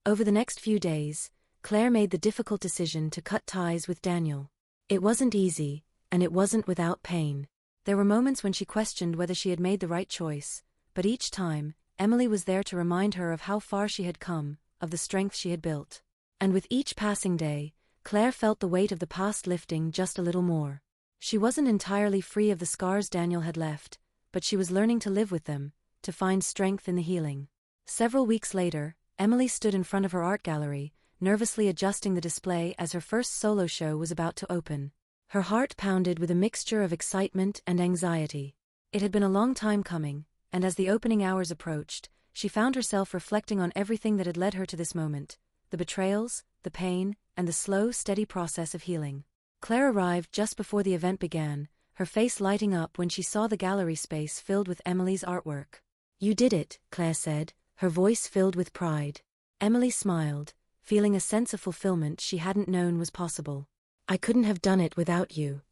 Speaker 1: Over the next few days, Claire made the difficult decision to cut ties with Daniel. It wasn't easy, and it wasn't without pain. There were moments when she questioned whether she had made the right choice, but each time, Emily was there to remind her of how far she had come, of the strength she had built. And with each passing day, Claire felt the weight of the past lifting just a little more. She wasn't entirely free of the scars Daniel had left, but she was learning to live with them, to find strength in the healing. Several weeks later, Emily stood in front of her art gallery, nervously adjusting the display as her first solo show was about to open. Her heart pounded with a mixture of excitement and anxiety. It had been a long time coming, and as the opening hours approached, she found herself reflecting on everything that had led her to this moment: the betrayals, the pain, and the slow, steady process of healing. Claire arrived just before the event began, her face lighting up when she saw the gallery space filled with Emily's artwork. "You did it," Claire said, her voice filled with pride. Emily smiled, feeling a sense of fulfillment she hadn't known was possible. "I couldn't have done it without you."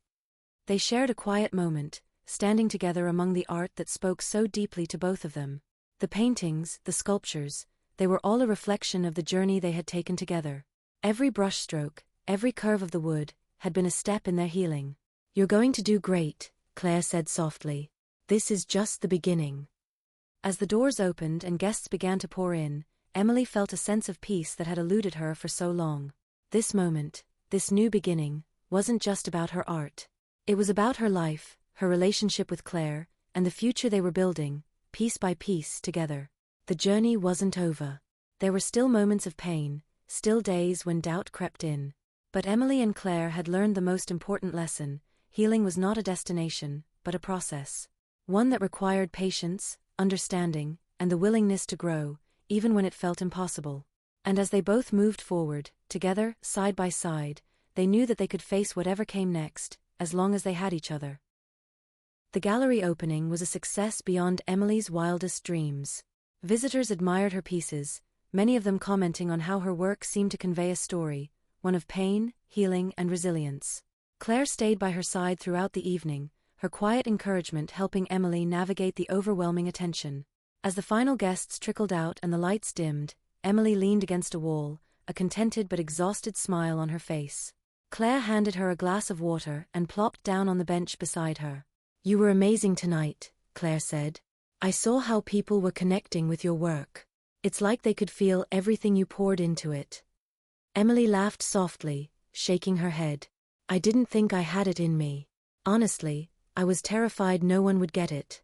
Speaker 1: They shared a quiet moment, standing together among the art that spoke so deeply to both of them. The paintings, the sculptures, they were all a reflection of the journey they had taken together. Every brushstroke, every curve of the wood, had been a step in their healing. "You're going to do great," Claire said softly. "This is just the beginning." As the doors opened and guests began to pour in, Emily felt a sense of peace that had eluded her for so long. This moment, this new beginning, wasn't just about her art. It was about her life, her relationship with Claire, and the future they were building, piece by piece, together. The journey wasn't over. There were still moments of pain, still days when doubt crept in. But Emily and Claire had learned the most important lesson: healing was not a destination, but a process. One that required patience, understanding, and the willingness to grow, even when it felt impossible. And as they both moved forward, together, side by side, they knew that they could face whatever came next, as long as they had each other. The gallery opening was a success beyond Emily's wildest dreams. Visitors admired her pieces, many of them commenting on how her work seemed to convey a story, one of pain, healing, and resilience. Claire stayed by her side throughout the evening, her quiet encouragement helping Emily navigate the overwhelming attention. As the final guests trickled out and the lights dimmed, Emily leaned against a wall, a contented but exhausted smile on her face. Claire handed her a glass of water and plopped down on the bench beside her. "You were amazing tonight," Claire said. "I saw how people were connecting with your work. It's like they could feel everything you poured into it." Emily laughed softly, shaking her head. "I didn't think I had it in me. Honestly, I was terrified no one would get it."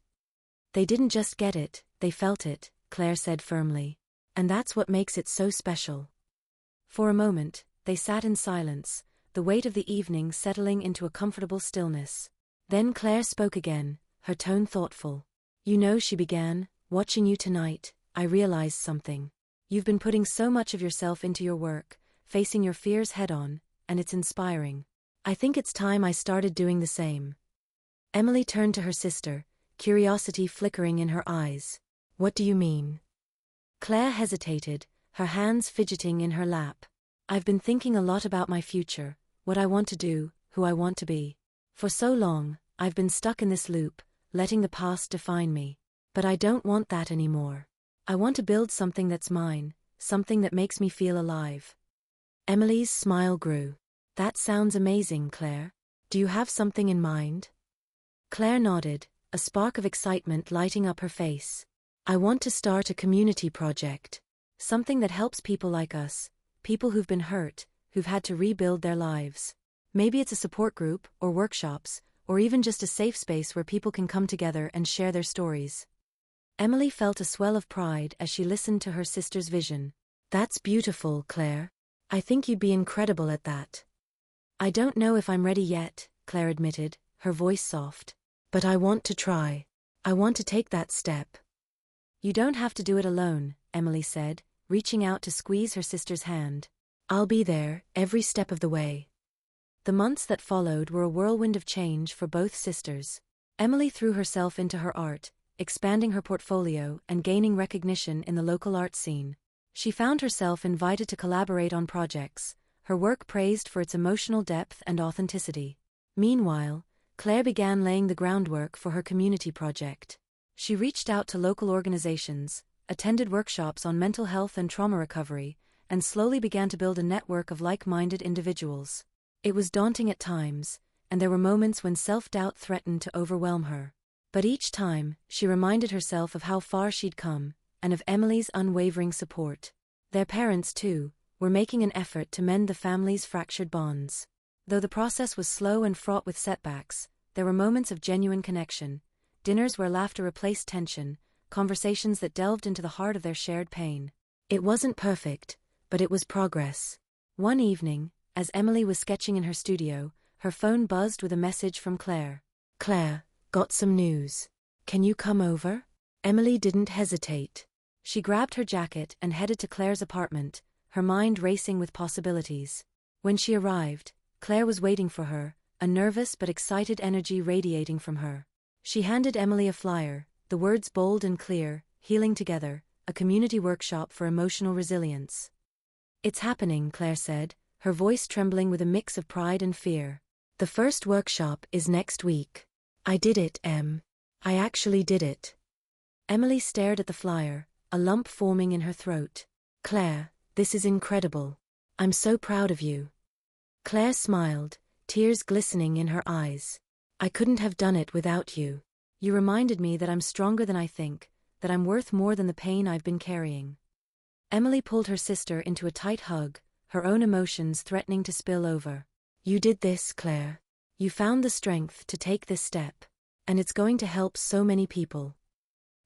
Speaker 1: "They didn't just get it, they felt it," Claire said firmly. "And that's what makes it so special." For a moment, they sat in silence, the weight of the evening settling into a comfortable stillness. Then Claire spoke again, her tone thoughtful. "You know," she began, "watching you tonight, I realized something. You've been putting so much of yourself into your work, facing your fears head-on, and it's inspiring. I think it's time I started doing the same." Emily turned to her sister, curiosity flickering in her eyes. "What do you mean?" Claire hesitated, her hands fidgeting in her lap. "I've been thinking a lot about my future, what I want to do, who I want to be. For so long, I've been stuck in this loop, letting the past define me. But I don't want that anymore. I want to build something that's mine, something that makes me feel alive." Emily's smile grew. "That sounds amazing, Claire. Do you have something in mind?" Claire nodded, a spark of excitement lighting up her face. "I want to start a community project. Something that helps people like us, people who've been hurt, who've had to rebuild their lives. Maybe it's a support group, or workshops, or even just a safe space where people can come together and share their stories." Emily felt a swell of pride as she listened to her sister's vision. "That's beautiful, Claire. I think you'd be incredible at that." "I don't know if I'm ready yet," Claire admitted, her voice soft. "But I want to try. I want to take that step." "You don't have to do it alone," Emily said, reaching out to squeeze her sister's hand. "I'll be there, every step of the way." The months that followed were a whirlwind of change for both sisters. Emily threw herself into her art, expanding her portfolio and gaining recognition in the local art scene. She found herself invited to collaborate on projects, her work praised for its emotional depth and authenticity. Meanwhile, Claire began laying the groundwork for her community project. She reached out to local organizations, attended workshops on mental health and trauma recovery, and slowly began to build a network of like-minded individuals. It was daunting at times, and there were moments when self-doubt threatened to overwhelm her. But each time, she reminded herself of how far she'd come, and of Emily's unwavering support. Their parents, too, were making an effort to mend the family's fractured bonds. Though the process was slow and fraught with setbacks, there were moments of genuine connection, dinners where laughter replaced tension, conversations that delved into the heart of their shared pain. It wasn't perfect, but it was progress. One evening, as Emily was sketching in her studio, her phone buzzed with a message from Claire. "Claire, got some news. Can you come over?" Emily didn't hesitate. She grabbed her jacket and headed to Claire's apartment, her mind racing with possibilities. When she arrived, Claire was waiting for her, a nervous but excited energy radiating from her. She handed Emily a flyer, the words bold and clear: "Healing Together, a community workshop for emotional resilience." "It's happening," Claire said, her voice trembling with a mix of pride and fear. "The first workshop is next week." "I did it, Em. I actually did it." Emily stared at the flyer, a lump forming in her throat. "Claire, this is incredible. I'm so proud of you." Claire smiled, tears glistening in her eyes. "I couldn't have done it without you. You reminded me that I'm stronger than I think, that I'm worth more than the pain I've been carrying." Emily pulled her sister into a tight hug, her own emotions threatening to spill over. "You did this, Claire. You found the strength to take this step. And it's going to help so many people."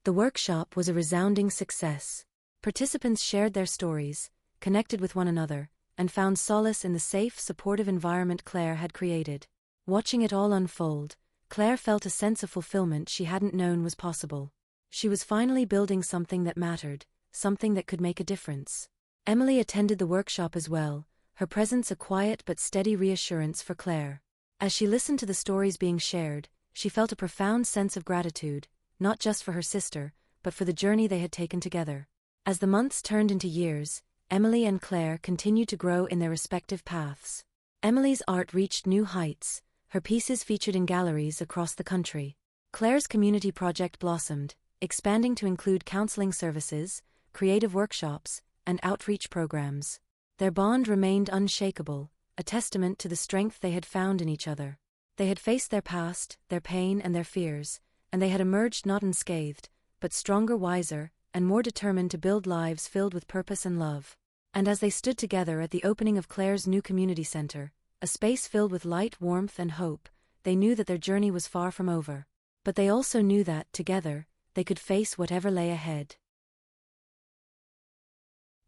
Speaker 1: The workshop was a resounding success. Participants shared their stories, connected with one another, and found solace in the safe, supportive environment Claire had created. Watching it all unfold, Claire felt a sense of fulfillment she hadn't known was possible. She was finally building something that mattered, something that could make a difference. Emily attended the workshop as well, her presence a quiet but steady reassurance for Claire. As she listened to the stories being shared, she felt a profound sense of gratitude, not just for her sister, but for the journey they had taken together. As the months turned into years, Emily and Claire continued to grow in their respective paths. Emily's art reached new heights, her pieces featured in galleries across the country. Claire's community project blossomed, expanding to include counseling services, creative workshops, and outreach programs. Their bond remained unshakable, a testament to the strength they had found in each other. They had faced their past, their pain and their fears, and they had emerged not unscathed, but stronger, wiser, and more determined to build lives filled with purpose and love. And as they stood together at the opening of Claire's new community center, a space filled with light, warmth, and hope, they knew that their journey was far from over. But they also knew that, together, they could face whatever lay ahead.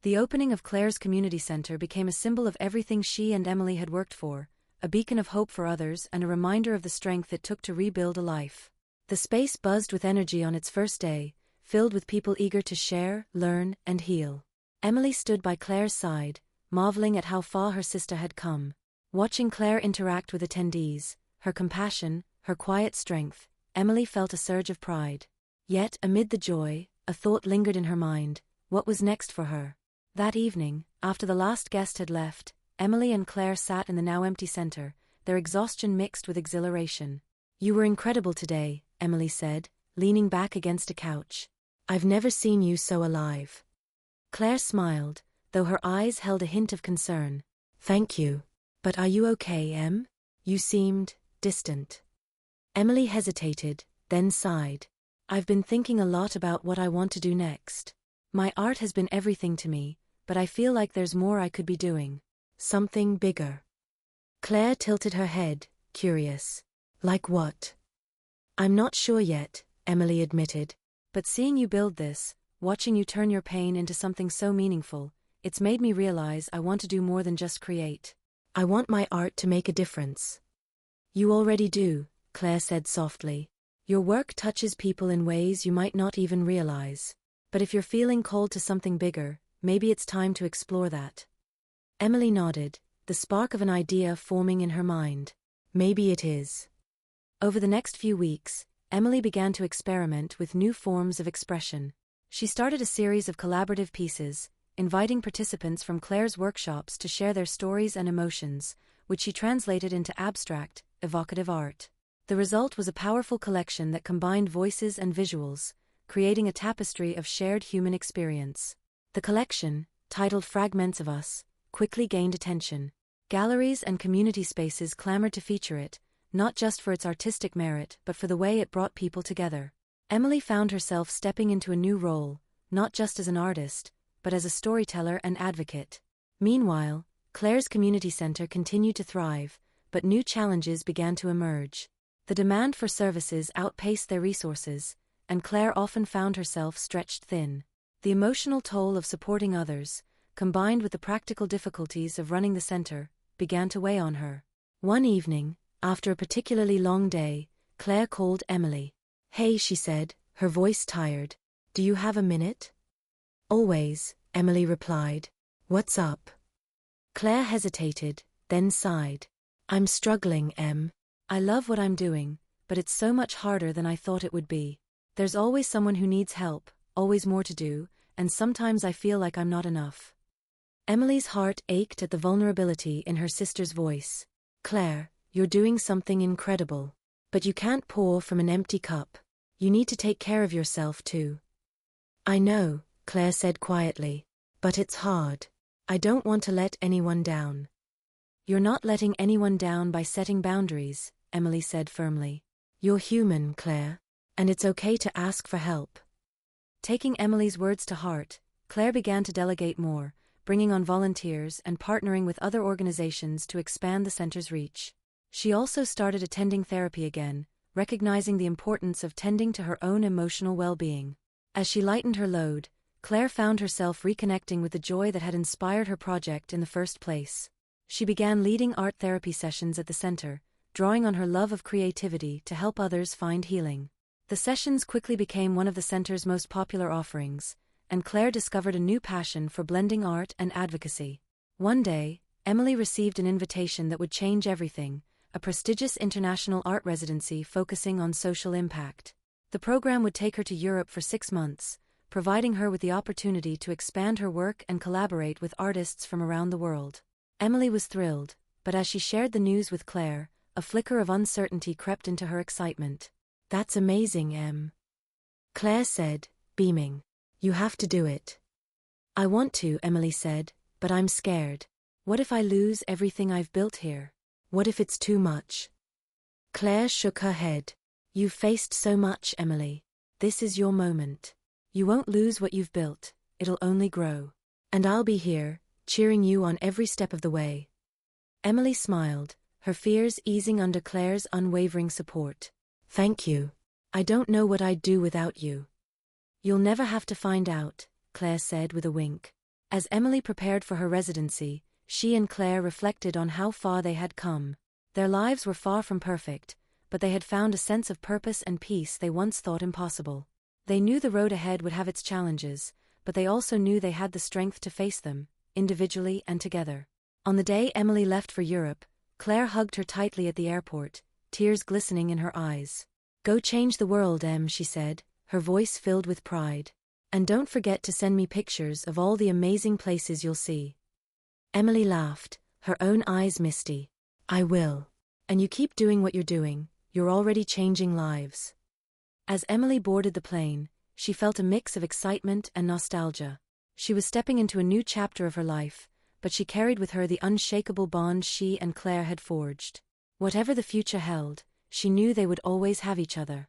Speaker 1: The opening of Claire's community center became a symbol of everything she and Emily had worked for, a beacon of hope for others and a reminder of the strength it took to rebuild a life. The space buzzed with energy on its first day, filled with people eager to share, learn, and heal. Emily stood by Claire's side, marveling at how far her sister had come. Watching Claire interact with attendees, her compassion, her quiet strength, Emily felt a surge of pride. Yet, amid the joy, a thought lingered in her mind: what was next for her? That evening, after the last guest had left, Emily and Claire sat in the now empty center, their exhaustion mixed with exhilaration. "You were incredible today," Emily said, leaning back against a couch. "I've never seen you so alive." Claire smiled, though her eyes held a hint of concern. "Thank you. But are you okay, Em? You seemed distant." Emily hesitated, then sighed. "I've been thinking a lot about what I want to do next. My art has been everything to me, but I feel like there's more I could be doing. Something bigger." Claire tilted her head, curious. "Like what?" "I'm not sure yet," Emily admitted. "But seeing you build this, watching you turn your pain into something so meaningful, it's made me realize I want to do more than just create. I want my art to make a difference." "You already do," Claire said softly. "Your work touches people in ways you might not even realize. But if you're feeling called to something bigger, maybe it's time to explore that." Emily nodded, the spark of an idea forming in her mind. "Maybe it is." Over the next few weeks, Emily began to experiment with new forms of expression. She started a series of collaborative pieces, inviting participants from Claire's workshops to share their stories and emotions, which she translated into abstract, evocative art. The result was a powerful collection that combined voices and visuals, creating a tapestry of shared human experience. The collection, titled Fragments of Us, quickly gained attention. Galleries and community spaces clamored to feature it, not just for its artistic merit but for the way it brought people together. Emily found herself stepping into a new role, not just as an artist, but as a storyteller and advocate. Meanwhile, Claire's community center continued to thrive, but new challenges began to emerge. The demand for services outpaced their resources, and Claire often found herself stretched thin. The emotional toll of supporting others, combined with the practical difficulties of running the center, began to weigh on her. One evening, after a particularly long day, Claire called Emily. "Hey," she said, her voice tired. "Do you have a minute?" "Always," Emily replied. "What's up?" Claire hesitated, then sighed. "I'm struggling, Em. I love what I'm doing, but it's so much harder than I thought it would be. There's always someone who needs help, always more to do, and sometimes I feel like I'm not enough." Emily's heart ached at the vulnerability in her sister's voice. "Claire, you're doing something incredible. But you can't pour from an empty cup. You need to take care of yourself too." "I know," Claire said quietly. "But it's hard. I don't want to let anyone down." "You're not letting anyone down by setting boundaries," Emily said firmly. "You're human, Claire. And it's okay to ask for help." Taking Emily's words to heart, Claire began to delegate more, bringing on volunteers and partnering with other organizations to expand the center's reach. She also started attending therapy again, recognizing the importance of tending to her own emotional well-being. As she lightened her load, Claire found herself reconnecting with the joy that had inspired her project in the first place. She began leading art therapy sessions at the center, drawing on her love of creativity to help others find healing. The sessions quickly became one of the center's most popular offerings, and Claire discovered a new passion for blending art and advocacy. One day, Emily received an invitation that would change everything: a prestigious international art residency focusing on social impact. The program would take her to Europe for 6 months, providing her with the opportunity to expand her work and collaborate with artists from around the world. Emily was thrilled, but as she shared the news with Claire, a flicker of uncertainty crept into her excitement. "That's amazing, Em," Claire said, beaming. "You have to do it." "I want to," Emily said, "but I'm scared. What if I lose everything I've built here? What if it's too much?" Claire shook her head. "You've faced so much, Emily. This is your moment. You won't lose what you've built, it'll only grow. And I'll be here, cheering you on every step of the way." Emily smiled, her fears easing under Claire's unwavering support. "Thank you. I don't know what I'd do without you." "You'll never have to find out," Claire said with a wink. As Emily prepared for her residency, she and Claire reflected on how far they had come. Their lives were far from perfect, but they had found a sense of purpose and peace they once thought impossible. They knew the road ahead would have its challenges, but they also knew they had the strength to face them, individually and together. On the day Emily left for Europe, Claire hugged her tightly at the airport, tears glistening in her eyes. "Go change the world, Em," she said, her voice filled with pride. "And don't forget to send me pictures of all the amazing places you'll see." Emily laughed, her own eyes misty. "I will. And you keep doing what you're doing, you're already changing lives." As Emily boarded the plane, she felt a mix of excitement and nostalgia. She was stepping into a new chapter of her life, but she carried with her the unshakable bond she and Claire had forged. Whatever the future held, she knew they would always have each other.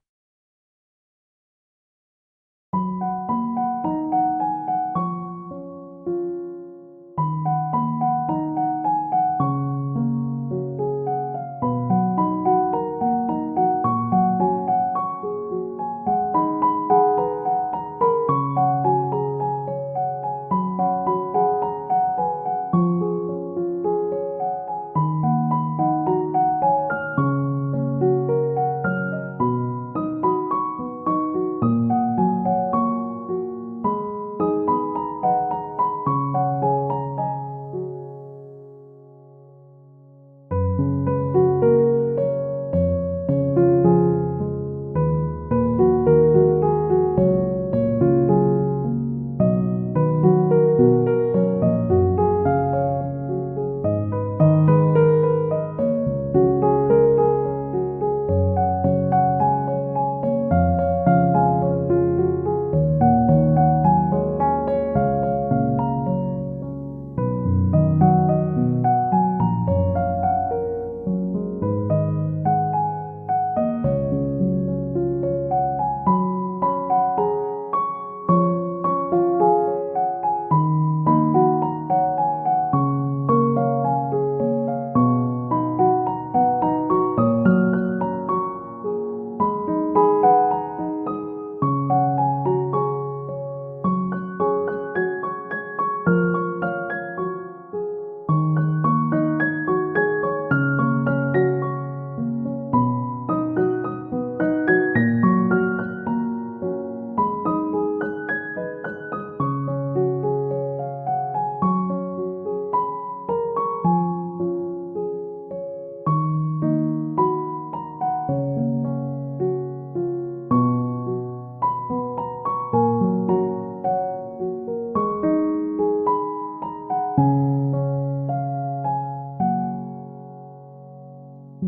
Speaker 1: The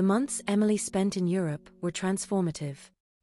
Speaker 1: months Emily spent in Europe were transformative.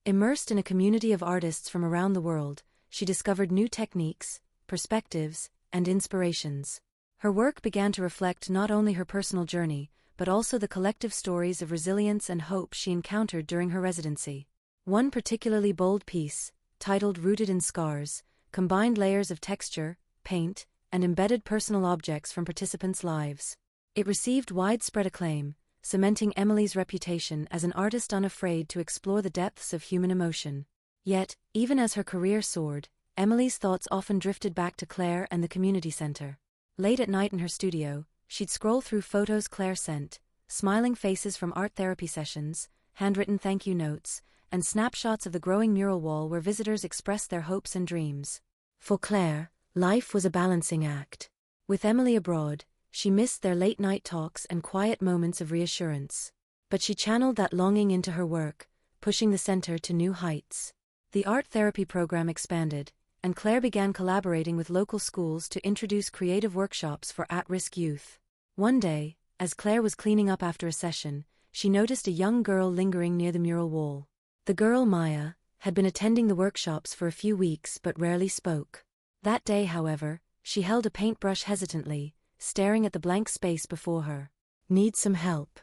Speaker 1: Immersed in a community of artists from around the world, she discovered new techniques, perspectives, and inspirations. Her work began to reflect not only her personal journey, but also the collective stories of resilience and hope she encountered during her residency. One particularly bold piece, titled Rooted in Scars, combined layers of texture, paint, and embedded personal objects from participants' lives. It received widespread acclaim, cementing Emily's reputation as an artist unafraid to explore the depths of human emotion. Yet, even as her career soared, Emily's thoughts often drifted back to Claire and the community center. Late at night in her studio, she'd scroll through photos Claire sent, smiling faces from art therapy sessions, handwritten thank you notes, and snapshots of the growing mural wall where visitors expressed their hopes and dreams. For Claire, life was a balancing act. With Emily abroad, she missed their late-night talks and quiet moments of reassurance. But she channeled that longing into her work, pushing the center to new heights. The art therapy program expanded, and Claire began collaborating with local schools to introduce creative workshops for at-risk youth. One day, as Claire was cleaning up after a session, she noticed a young girl lingering near the mural wall. The girl, Maya, had been attending the workshops for a few weeks but rarely spoke. That day, however, she held a paintbrush hesitantly, staring at the blank space before her. "Need some help?"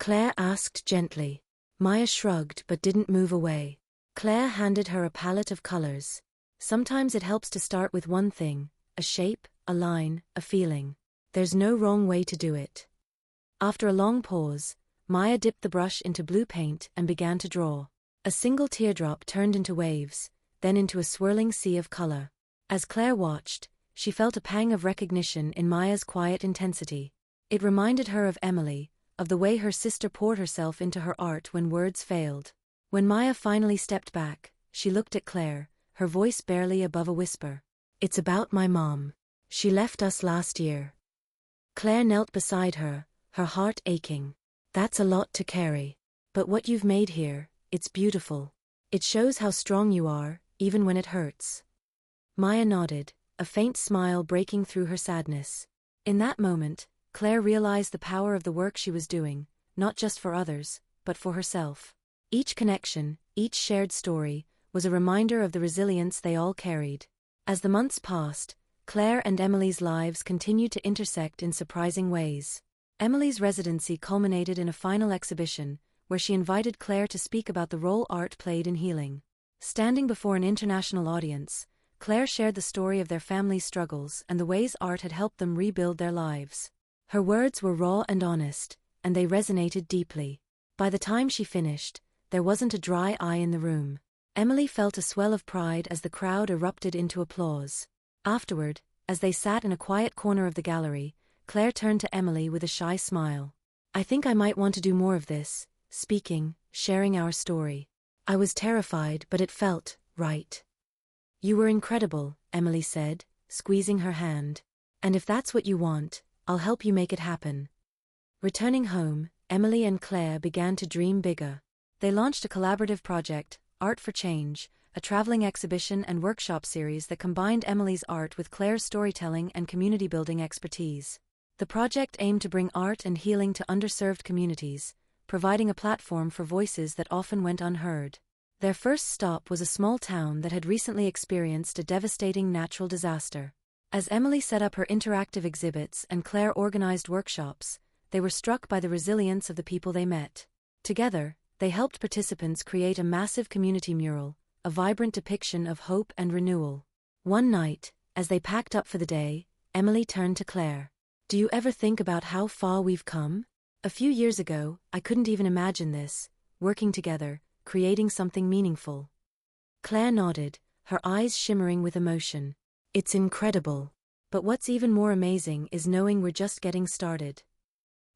Speaker 1: Claire asked gently. Maya shrugged but didn't move away. Claire handed her a palette of colors. Sometimes it helps to start with one thing, a shape, a line, a feeling. There's no wrong way to do it. After a long pause, Maya dipped the brush into blue paint and began to draw. A single teardrop turned into waves, then into a swirling sea of color. As Claire watched, she felt a pang of recognition in Maya's quiet intensity. It reminded her of Emily, of the way her sister poured herself into her art when words failed. When Maya finally stepped back, she looked at Claire, her voice barely above a whisper. "It's about my mom. She left us last year." Claire knelt beside her, her heart aching. "That's a lot to carry. But what you've made here, it's beautiful. It shows how strong you are, even when it hurts." Maya nodded, a faint smile breaking through her sadness. In that moment, Claire realized the power of the work she was doing, not just for others, but for herself. Each connection, each shared story, was a reminder of the resilience they all carried. As the months passed, Claire and Emily's lives continued to intersect in surprising ways. Emily's residency culminated in a final exhibition, where she invited Claire to speak about the role art played in healing. Standing before an international audience, Claire shared the story of their family's struggles and the ways art had helped them rebuild their lives. Her words were raw and honest, and they resonated deeply. By the time she finished, there wasn't a dry eye in the room. Emily felt a swell of pride as the crowd erupted into applause. Afterward, as they sat in a quiet corner of the gallery, Claire turned to Emily with a shy smile. "I think I might want to do more of this, speaking, sharing our story. I was terrified, but it felt right." "You were incredible," Emily said, squeezing her hand. "And if that's what you want, I'll help you make it happen." Returning home, Emily and Claire began to dream bigger. They launched a collaborative project, Art for Change, a traveling exhibition and workshop series that combined Emily's art with Claire's storytelling and community-building expertise. The project aimed to bring art and healing to underserved communities, providing a platform for voices that often went unheard. Their first stop was a small town that had recently experienced a devastating natural disaster. As Emily set up her interactive exhibits and Claire organized workshops, they were struck by the resilience of the people they met. Together, they helped participants create a massive community mural, a vibrant depiction of hope and renewal. One night, as they packed up for the day, Emily turned to Claire. "Do you ever think about how far we've come? A few years ago, I couldn't even imagine this, working together, creating something meaningful." Claire nodded, her eyes shimmering with emotion. "It's incredible. But what's even more amazing is knowing we're just getting started."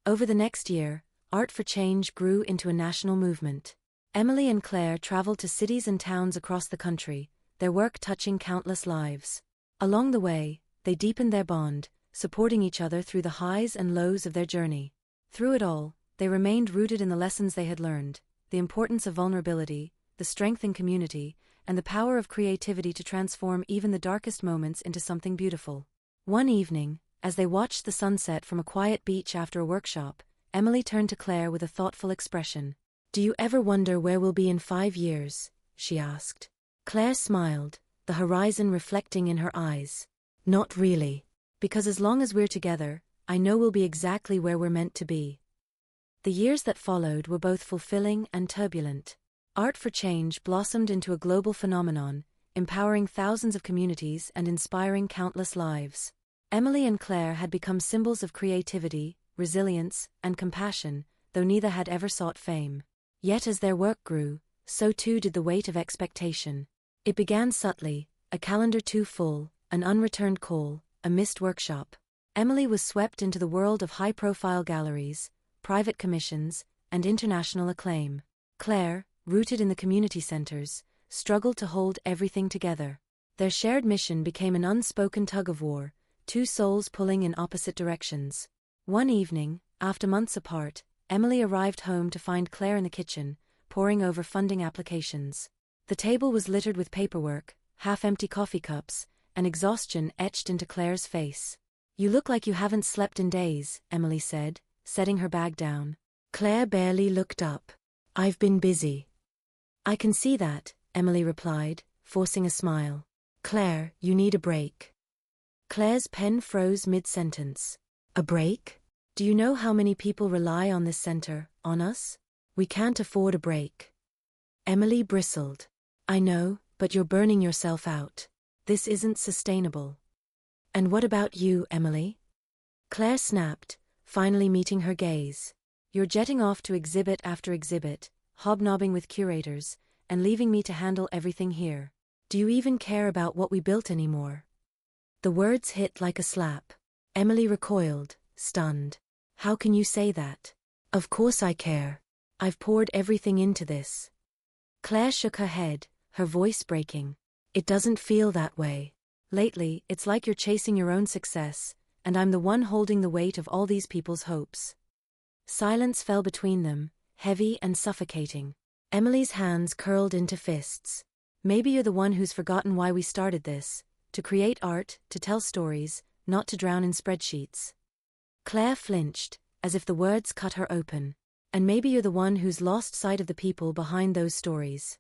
Speaker 1: Over the next year, Art for Change grew into a national movement. Emily and Claire traveled to cities and towns across the country, their work touching countless lives. Along the way, they deepened their bond, supporting each other through the highs and lows of their journey. Through it all, they remained rooted in the lessons they had learned, the importance of vulnerability, the strength in community, and the power of creativity to transform even the darkest moments into something beautiful. One evening, As they watched the sunset from a quiet beach after a workshop, Emily turned to Claire with a thoughtful expression. "Do you ever wonder where we'll be in 5 years?" she asked. Claire smiled, the horizon reflecting in her eyes. "Not really. Because as long as we're together, I know we'll be exactly where we're meant to be." The years that followed were both fulfilling and turbulent. Art for Change blossomed into a global phenomenon, empowering thousands of communities and inspiring countless lives. Emily and Claire had become symbols of creativity, resilience, and compassion, though neither had ever sought fame. Yet as their work grew, so too did the weight of expectation. It began subtly, a calendar too full, an unreturned call, a missed workshop. Emily was swept into the world of high-profile galleries, private commissions, and international acclaim. Claire, rooted in the community centers, struggled to hold everything together. Their shared mission became an unspoken tug-of-war, two souls pulling in opposite directions. One evening, after months apart, Emily arrived home to find Claire in the kitchen, poring over funding applications. The table was littered with paperwork, half-empty coffee cups, and exhaustion etched into Claire's face. "You look like you haven't slept in days," Emily said, setting her bag down. Claire barely looked up. "I've been busy." "I can see that," Emily replied, forcing a smile. "Claire, you need a break." Claire's pen froze mid-sentence. "A break? Do you know how many people rely on this center, on us? We can't afford a break." Emily bristled. "I know, but you're burning yourself out. This isn't sustainable." "And what about you, Emily?" Claire snapped, finally meeting her gaze. "You're jetting off to exhibit after exhibit, hobnobbing with curators, and leaving me to handle everything here. Do you even care about what we built anymore?" The words hit like a slap. Emily recoiled, stunned. "How can you say that? Of course I care. I've poured everything into this." Claire shook her head, her voice breaking. "It doesn't feel that way. Lately, it's like you're chasing your own success, and I'm the one holding the weight of all these people's hopes." Silence fell between them, heavy and suffocating. Emily's hands curled into fists. "Maybe you're the one who's forgotten why we started this, to create art, to tell stories, not to drown in spreadsheets." Claire flinched, as if the words cut her open. "And maybe you're the one who's lost sight of the people behind those stories."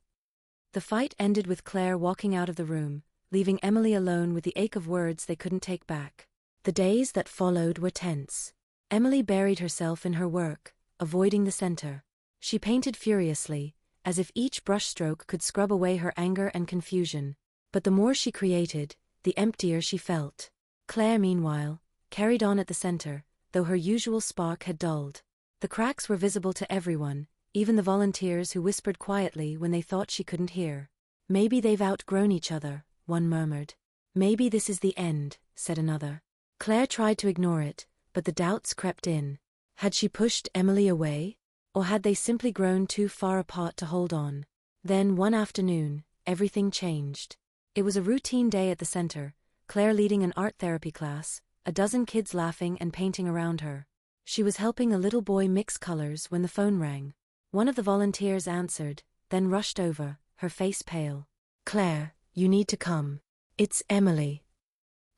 Speaker 1: The fight ended with Claire walking out of the room, leaving Emily alone with the ache of words they couldn't take back. The days that followed were tense. Emily buried herself in her work, avoiding the center. She painted furiously, as if each brushstroke could scrub away her anger and confusion. But the more she created, the emptier she felt. Claire, meanwhile, carried on at the center, though her usual spark had dulled. The cracks were visible to everyone, even the volunteers who whispered quietly when they thought she couldn't hear. "Maybe they've outgrown each other," one murmured. "Maybe this is the end," said another. Claire tried to ignore it, but the doubts crept in. Had she pushed Emily away? Or had they simply grown too far apart to hold on? Then one afternoon, everything changed. It was a routine day at the center, Claire leading an art therapy class, a dozen kids laughing and painting around her. She was helping a little boy mix colors when the phone rang. One of the volunteers answered, then rushed over, her face pale. "Claire, you need to come. It's Emily."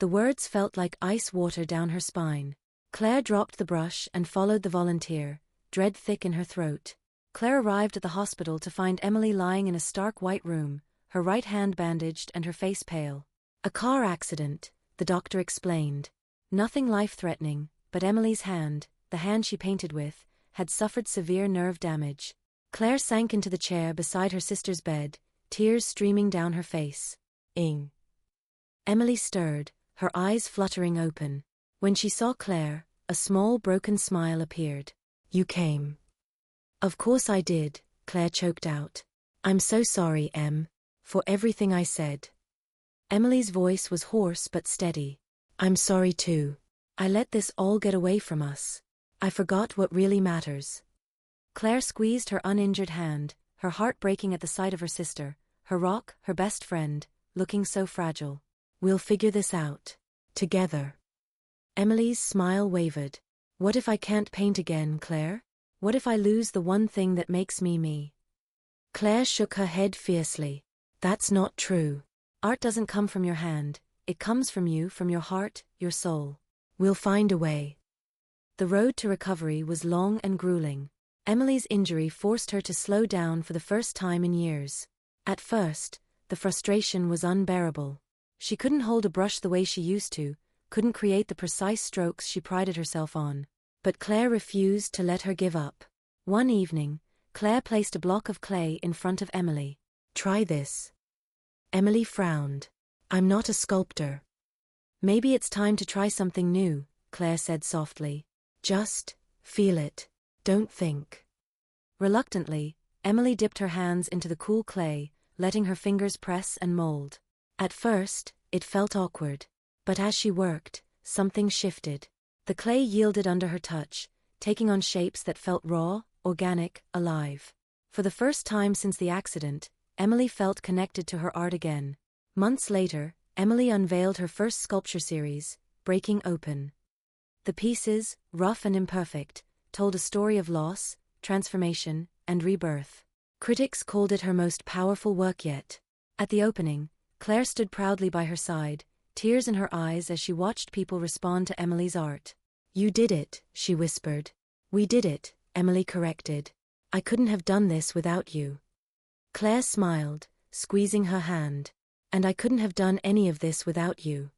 Speaker 1: The words felt like ice water down her spine. Claire dropped the brush and followed the volunteer, dread thick in her throat. Claire arrived at the hospital to find Emily lying in a stark white room, her right hand bandaged and her face pale. "A car accident," the doctor explained. Nothing life-threatening, but Emily's hand, the hand she painted with, had suffered severe nerve damage. Claire sank into the chair beside her sister's bed, tears streaming down her face. "Ing." Emily stirred, her eyes fluttering open. When she saw Claire, a small broken smile appeared. "You came." "Of course I did," Claire choked out. "I'm so sorry, Em, for everything I said." Emily's voice was hoarse but steady. "I'm sorry too. I let this all get away from us. I forgot what really matters." Claire squeezed her uninjured hand, her heart breaking at the sight of her sister, her rock, her best friend, looking so fragile. "We'll figure this out. Together." Emily's smile wavered. "What if I can't paint again, Claire? What if I lose the one thing that makes me me?" Claire shook her head fiercely. "That's not true. Art doesn't come from your hand, it comes from you, from your heart, your soul. We'll find a way. The road to recovery was long and grueling. Emily's injury forced her to slow down for the first time in years. At first, the frustration was unbearable. She couldn't hold a brush the way she used to, couldn't create the precise strokes she prided herself on. But Claire refused to let her give up. One evening, Claire placed a block of clay in front of Emily. "Try this." Emily frowned. "I'm not a sculptor." "Maybe it's time to try something new," Claire said softly. "Just feel it. Don't think." Reluctantly, Emily dipped her hands into the cool clay, letting her fingers press and mold. At first, it felt awkward. But as she worked, something shifted. The clay yielded under her touch, taking on shapes that felt raw, organic, alive. For the first time since the accident, Emily felt connected to her art again. Months later, Emily unveiled her first sculpture series, Breaking Open. The pieces, rough and imperfect, told a story of loss, transformation, and rebirth. Critics called it her most powerful work yet. At the opening, Claire stood proudly by her side, tears in her eyes as she watched people respond to Emily's art. "You did it," she whispered. "We did it," Emily corrected. "I couldn't have done this without you." Claire smiled, squeezing her hand. "And I couldn't have done any of this without you."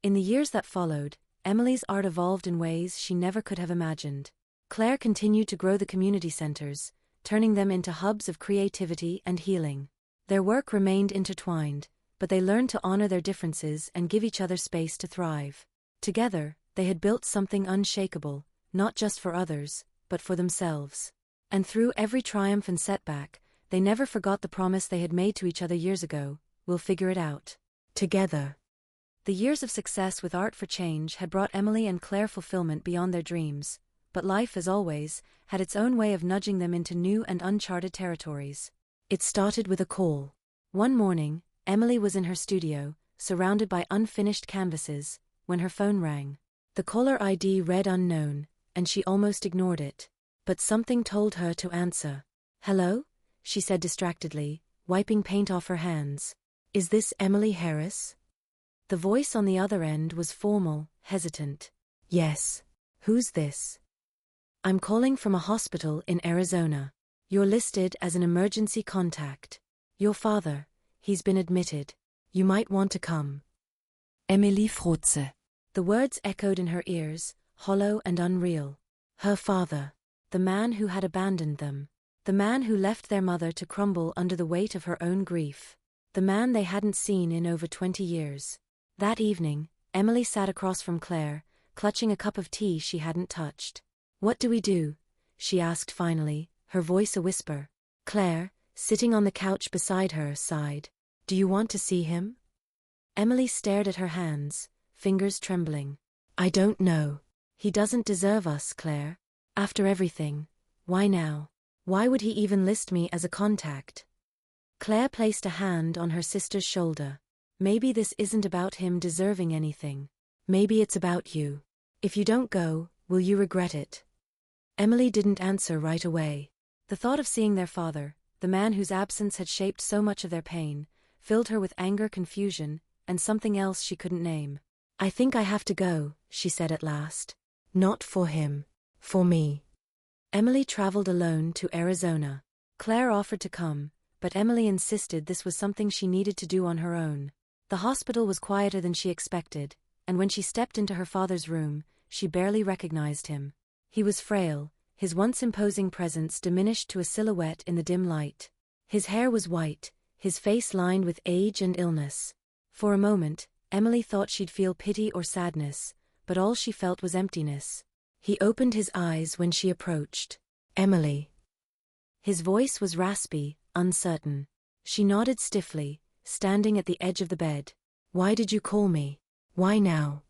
Speaker 1: In the years that followed, Emily's art evolved in ways she never could have imagined. Claire continued to grow the community centers, turning them into hubs of creativity and healing. Their work remained intertwined, but they learned to honor their differences and give each other space to thrive. Together, they had built something unshakable, not just for others, but for themselves. And through every triumph and setback, they never forgot the promise they had made to each other years ago: "We'll figure it out. Together." The years of success with Art for Change had brought Emily and Claire fulfillment beyond their dreams, but life, as always, had its own way of nudging them into new and uncharted territories. It started with a call. One morning, Emily was in her studio, surrounded by unfinished canvases, when her phone rang. The caller ID read unknown, and she almost ignored it. But something told her to answer. "Hello?" she said distractedly, wiping paint off her hands. "Is this Emily Harris?" The voice on the other end was formal, hesitant. "Yes. Who's this?" "I'm calling from a hospital in Arizona. You're listed as an emergency contact. Your father, he's been admitted. You might want to come."
Speaker 3: Emily Frotze.
Speaker 1: The words echoed in her ears, hollow and unreal. Her father. The man who had abandoned them. The man who left their mother to crumble under the weight of her own grief. The man they hadn't seen in over 20 years. That evening, Emily sat across from Claire, clutching a cup of tea she hadn't touched. "What do we do?" she asked finally, her voice a whisper. Claire, sitting on the couch beside her, sighed. "Do you want to see him?" Emily stared at her hands, fingers trembling. "I don't know. He doesn't deserve us, Claire. After everything, why now? Why would he even list me as a contact?" Claire placed a hand on her sister's shoulder. "Maybe this isn't about him deserving anything. Maybe it's about you. If you don't go, will you regret it?" Emily didn't answer right away. The thought of seeing their father, the man whose absence had shaped so much of their pain, filled her with anger, confusion, and something else she couldn't name. "I think I have to go," she said at last. "Not for him. For me." Emily traveled alone to Arizona. Claire offered to come, but Emily insisted this was something she needed to do on her own. The hospital was quieter than she expected, and when she stepped into her father's room, she barely recognized him. He was frail, his once imposing presence diminished to a silhouette in the dim light. His hair was white, his face lined with age and illness. For a moment, Emily thought she'd feel pity or sadness, but all she felt was emptiness. He opened his eyes when she approached. "Emily." His voice was raspy, uncertain. She nodded stiffly, standing at the edge of the bed. "Why did you call me? Why now?"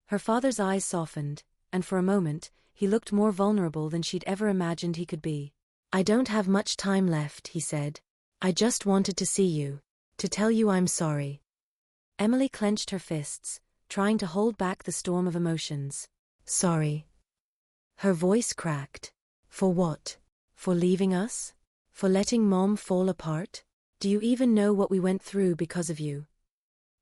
Speaker 1: Her father's eyes softened, and for a moment, he looked more vulnerable than she'd ever imagined he could be. "I don't have much time left," he said. "I just wanted to see you, to tell you I'm sorry." Emily clenched her fists, trying to hold back the storm of emotions. "Sorry." Her voice cracked. "For what? For leaving us? For letting Mom fall apart? Do you even know what we went through because of you?"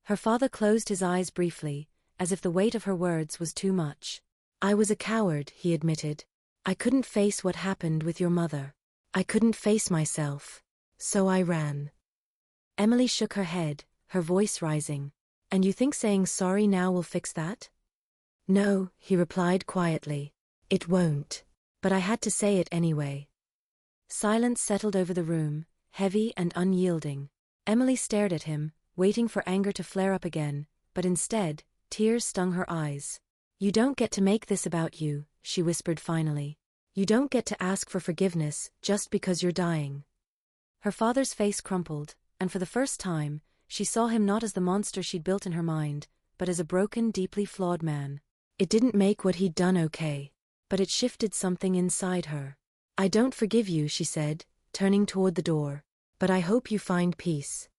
Speaker 1: Her father closed his eyes briefly, as if the weight of her words was too much. "I was a coward," he admitted. "I couldn't face what happened with your mother. I couldn't face myself. So I ran." Emily shook her head, her voice rising. "And you think saying sorry now will fix that?" "No," he replied quietly. "It won't. But I had to say it anyway." Silence settled over the room, heavy and unyielding. Emily stared at him, waiting for anger to flare up again, but instead, tears stung her eyes. "You don't get to make this about you," she whispered finally. "You don't get to ask for forgiveness just because you're dying." Her father's face crumpled, and for the first time, she saw him not as the monster she'd built in her mind, but as a broken, deeply flawed man. It didn't make what he'd done okay, but it shifted something inside her. "I don't forgive you," she said, turning toward the door, "but I hope you find peace."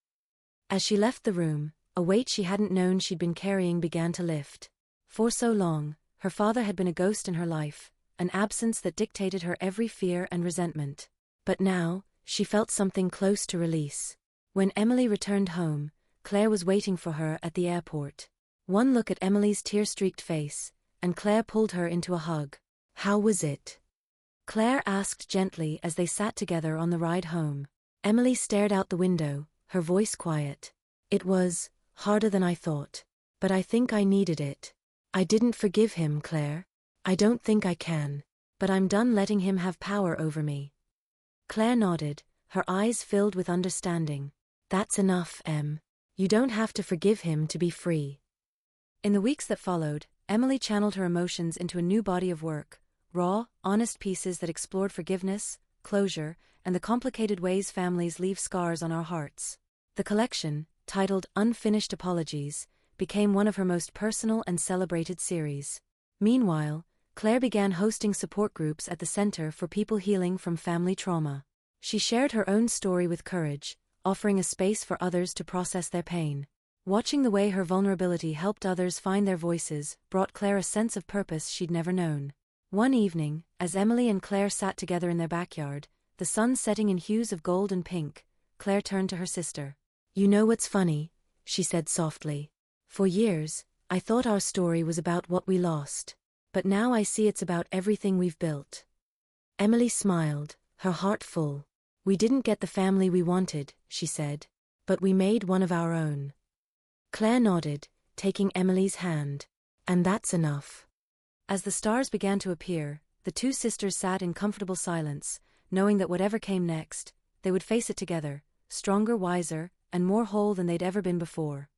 Speaker 1: As she left the room, a weight she hadn't known she'd been carrying began to lift. For so long, her father had been a ghost in her life, an absence that dictated her every fear and resentment. But now, she felt something close to release. When Emily returned home, Claire was waiting for her at the airport. One look at Emily's tear-streaked face, and Claire pulled her into a hug. "How was it?" Claire asked gently as they sat together on the ride home. Emily stared out the window, her voice quiet. "It was harder than I thought. But I think I needed it. I didn't forgive him, Claire. I don't think I can. But I'm done letting him have power over me." Claire nodded, her eyes filled with understanding. "That's enough, Em. You don't have to forgive him to be free." In the weeks that followed, Emily channeled her emotions into a new body of work, raw, honest pieces that explored forgiveness, closure, and the complicated ways families leave scars on our hearts. The collection, titled Unfinished Apologies, became one of her most personal and celebrated series. Meanwhile, Claire began hosting support groups at the Center for People Healing from Family Trauma. She shared her own story with courage, offering a space for others to process their pain. Watching the way her vulnerability helped others find their voices brought Claire a sense of purpose she'd never known. One evening, as Emily and Claire sat together in their backyard, the sun setting in hues of gold and pink, Claire turned to her sister. "You know what's funny?" she said softly. "For years, I thought our story was about what we lost. But now I see it's about everything we've built." Emily smiled, her heart full. "We didn't get the family we wanted," she said. "But we made one of our own." Claire nodded, taking Emily's hand. "And that's enough." As the stars began to appear, the two sisters sat in comfortable silence, knowing that whatever came next, they would face it together, stronger, wiser, and more whole than they'd ever been before.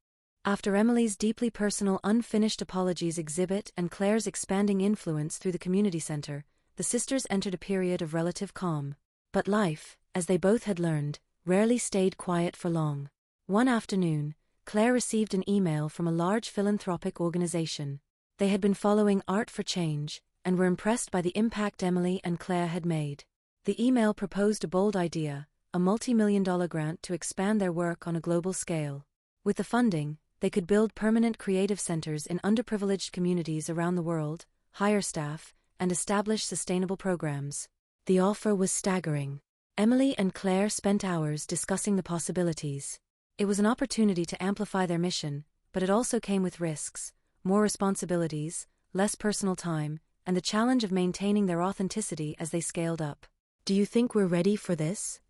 Speaker 1: After Emily's deeply personal Unfinished Apologies exhibit and Claire's expanding influence through the community center, the sisters entered a period of relative calm. But life, as they both had learned, rarely stayed quiet for long. One afternoon, Claire received an email from a large philanthropic organization. They had been following Art for Change, and were impressed by the impact Emily and Claire had made. The email proposed a bold idea, a multi-million-dollar grant to expand their work on a global scale. With the funding, they could build permanent creative centers in underprivileged communities around the world, hire staff, and establish sustainable programs. The offer was staggering. Emily and Claire spent hours discussing the possibilities. It was an opportunity to amplify their mission, but it also came with risks, more responsibilities, less personal time, and the challenge of maintaining their authenticity as they scaled up. "Do you think we're ready for this?"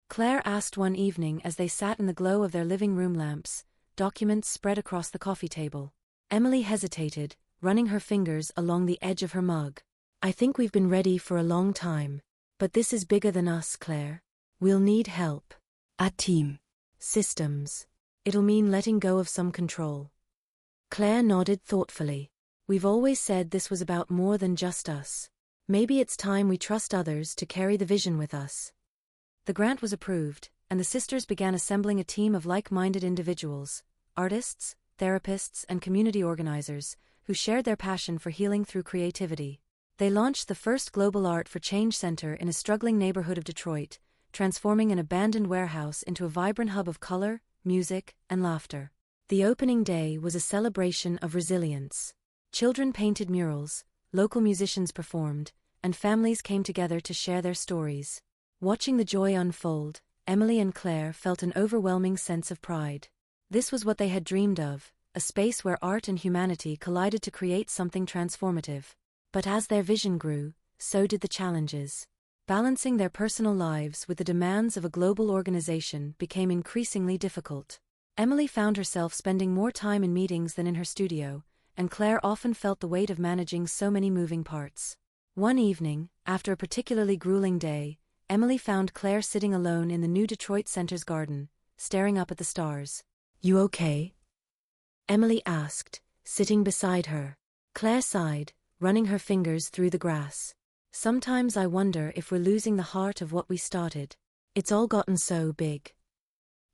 Speaker 1: Claire asked one evening as they sat in the glow of their living room lamps, documents spread across the coffee table. Emily hesitated, running her fingers along the edge of her mug. "I think we've been ready for a long time. But this is bigger than us, Claire. We'll need help. A team. Systems. It'll mean letting go of some control." Claire nodded thoughtfully. "We've always said this was about more than just us. Maybe it's time we trust others to carry the vision with us." The grant was approved, and the sisters began assembling a team of like-minded individuals, artists, therapists, and community organizers, who shared their passion for healing through creativity. They launched the first global Art for Change Center in a struggling neighborhood of Detroit, transforming an abandoned warehouse into a vibrant hub of color, music, and laughter. The opening day was a celebration of resilience. Children painted murals, local musicians performed, and families came together to share their stories. Watching the joy unfold, Emily and Claire felt an overwhelming sense of pride. This was what they had dreamed of, a space where art and humanity collided to create something transformative. But as their vision grew, so did the challenges. Balancing their personal lives with the demands of a global organization became increasingly difficult. Emily found herself spending more time in meetings than in her studio, and Claire often felt the weight of managing so many moving parts. One evening, after a particularly grueling day, Emily found Claire sitting alone in the new Detroit Center's garden, staring up at the stars. "You okay?" Emily asked, sitting beside her. Claire sighed, running her fingers through the grass. "Sometimes I wonder if we're losing the heart of what we started. It's all gotten so big."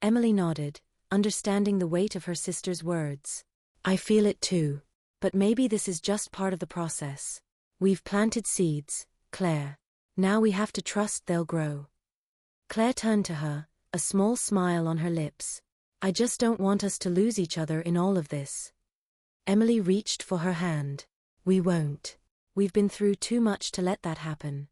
Speaker 1: Emily nodded, understanding the weight of her sister's words. "I feel it too. But maybe this is just part of the process. We've planted seeds, Claire. Now we have to trust they'll grow." Claire turned to her, a small smile on her lips. "I just don't want us to lose each other in all of this." Emily reached for her hand. "We won't. We've been through too much to let that happen."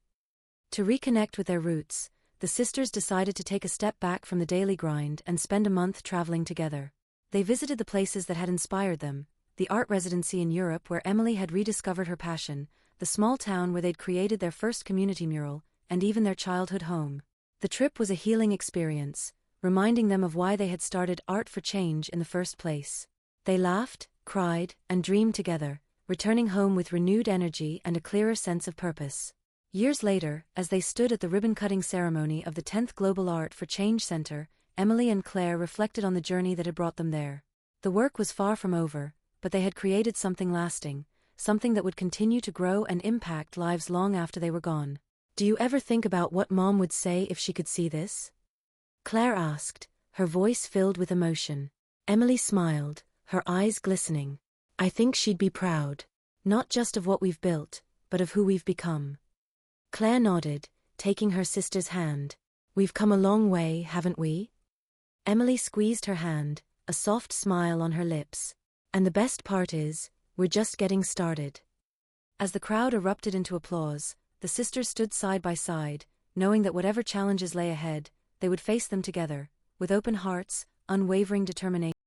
Speaker 1: To reconnect with their roots, the sisters decided to take a step back from the daily grind and spend a month traveling together. They visited the places that had inspired them, the art residency in Europe where Emily had rediscovered her passion, the small town where they'd created their first community mural, and even their childhood home. The trip was a healing experience, reminding them of why they had started Art for Change in the first place. They laughed, cried, and dreamed together, returning home with renewed energy and a clearer sense of purpose. Years later, as they stood at the ribbon-cutting ceremony of the 10th Global Art for Change Center, Emily and Claire reflected on the journey that had brought them there. The work was far from over, but they had created something lasting, something that would continue to grow and impact lives long after they were gone. "Do you ever think about what Mom would say if she could see this?" Claire asked, her voice filled with emotion. Emily smiled, her eyes glistening. "I think she'd be proud. Not just of what we've built, but of who we've become." Claire nodded, taking her sister's hand. "We've come a long way, haven't we?" Emily squeezed her hand, a soft smile on her lips. "And the best part is, we're just getting started." As the crowd erupted into applause, the sisters stood side by side, knowing that whatever challenges lay ahead, they would face them together, with open hearts, unwavering determination.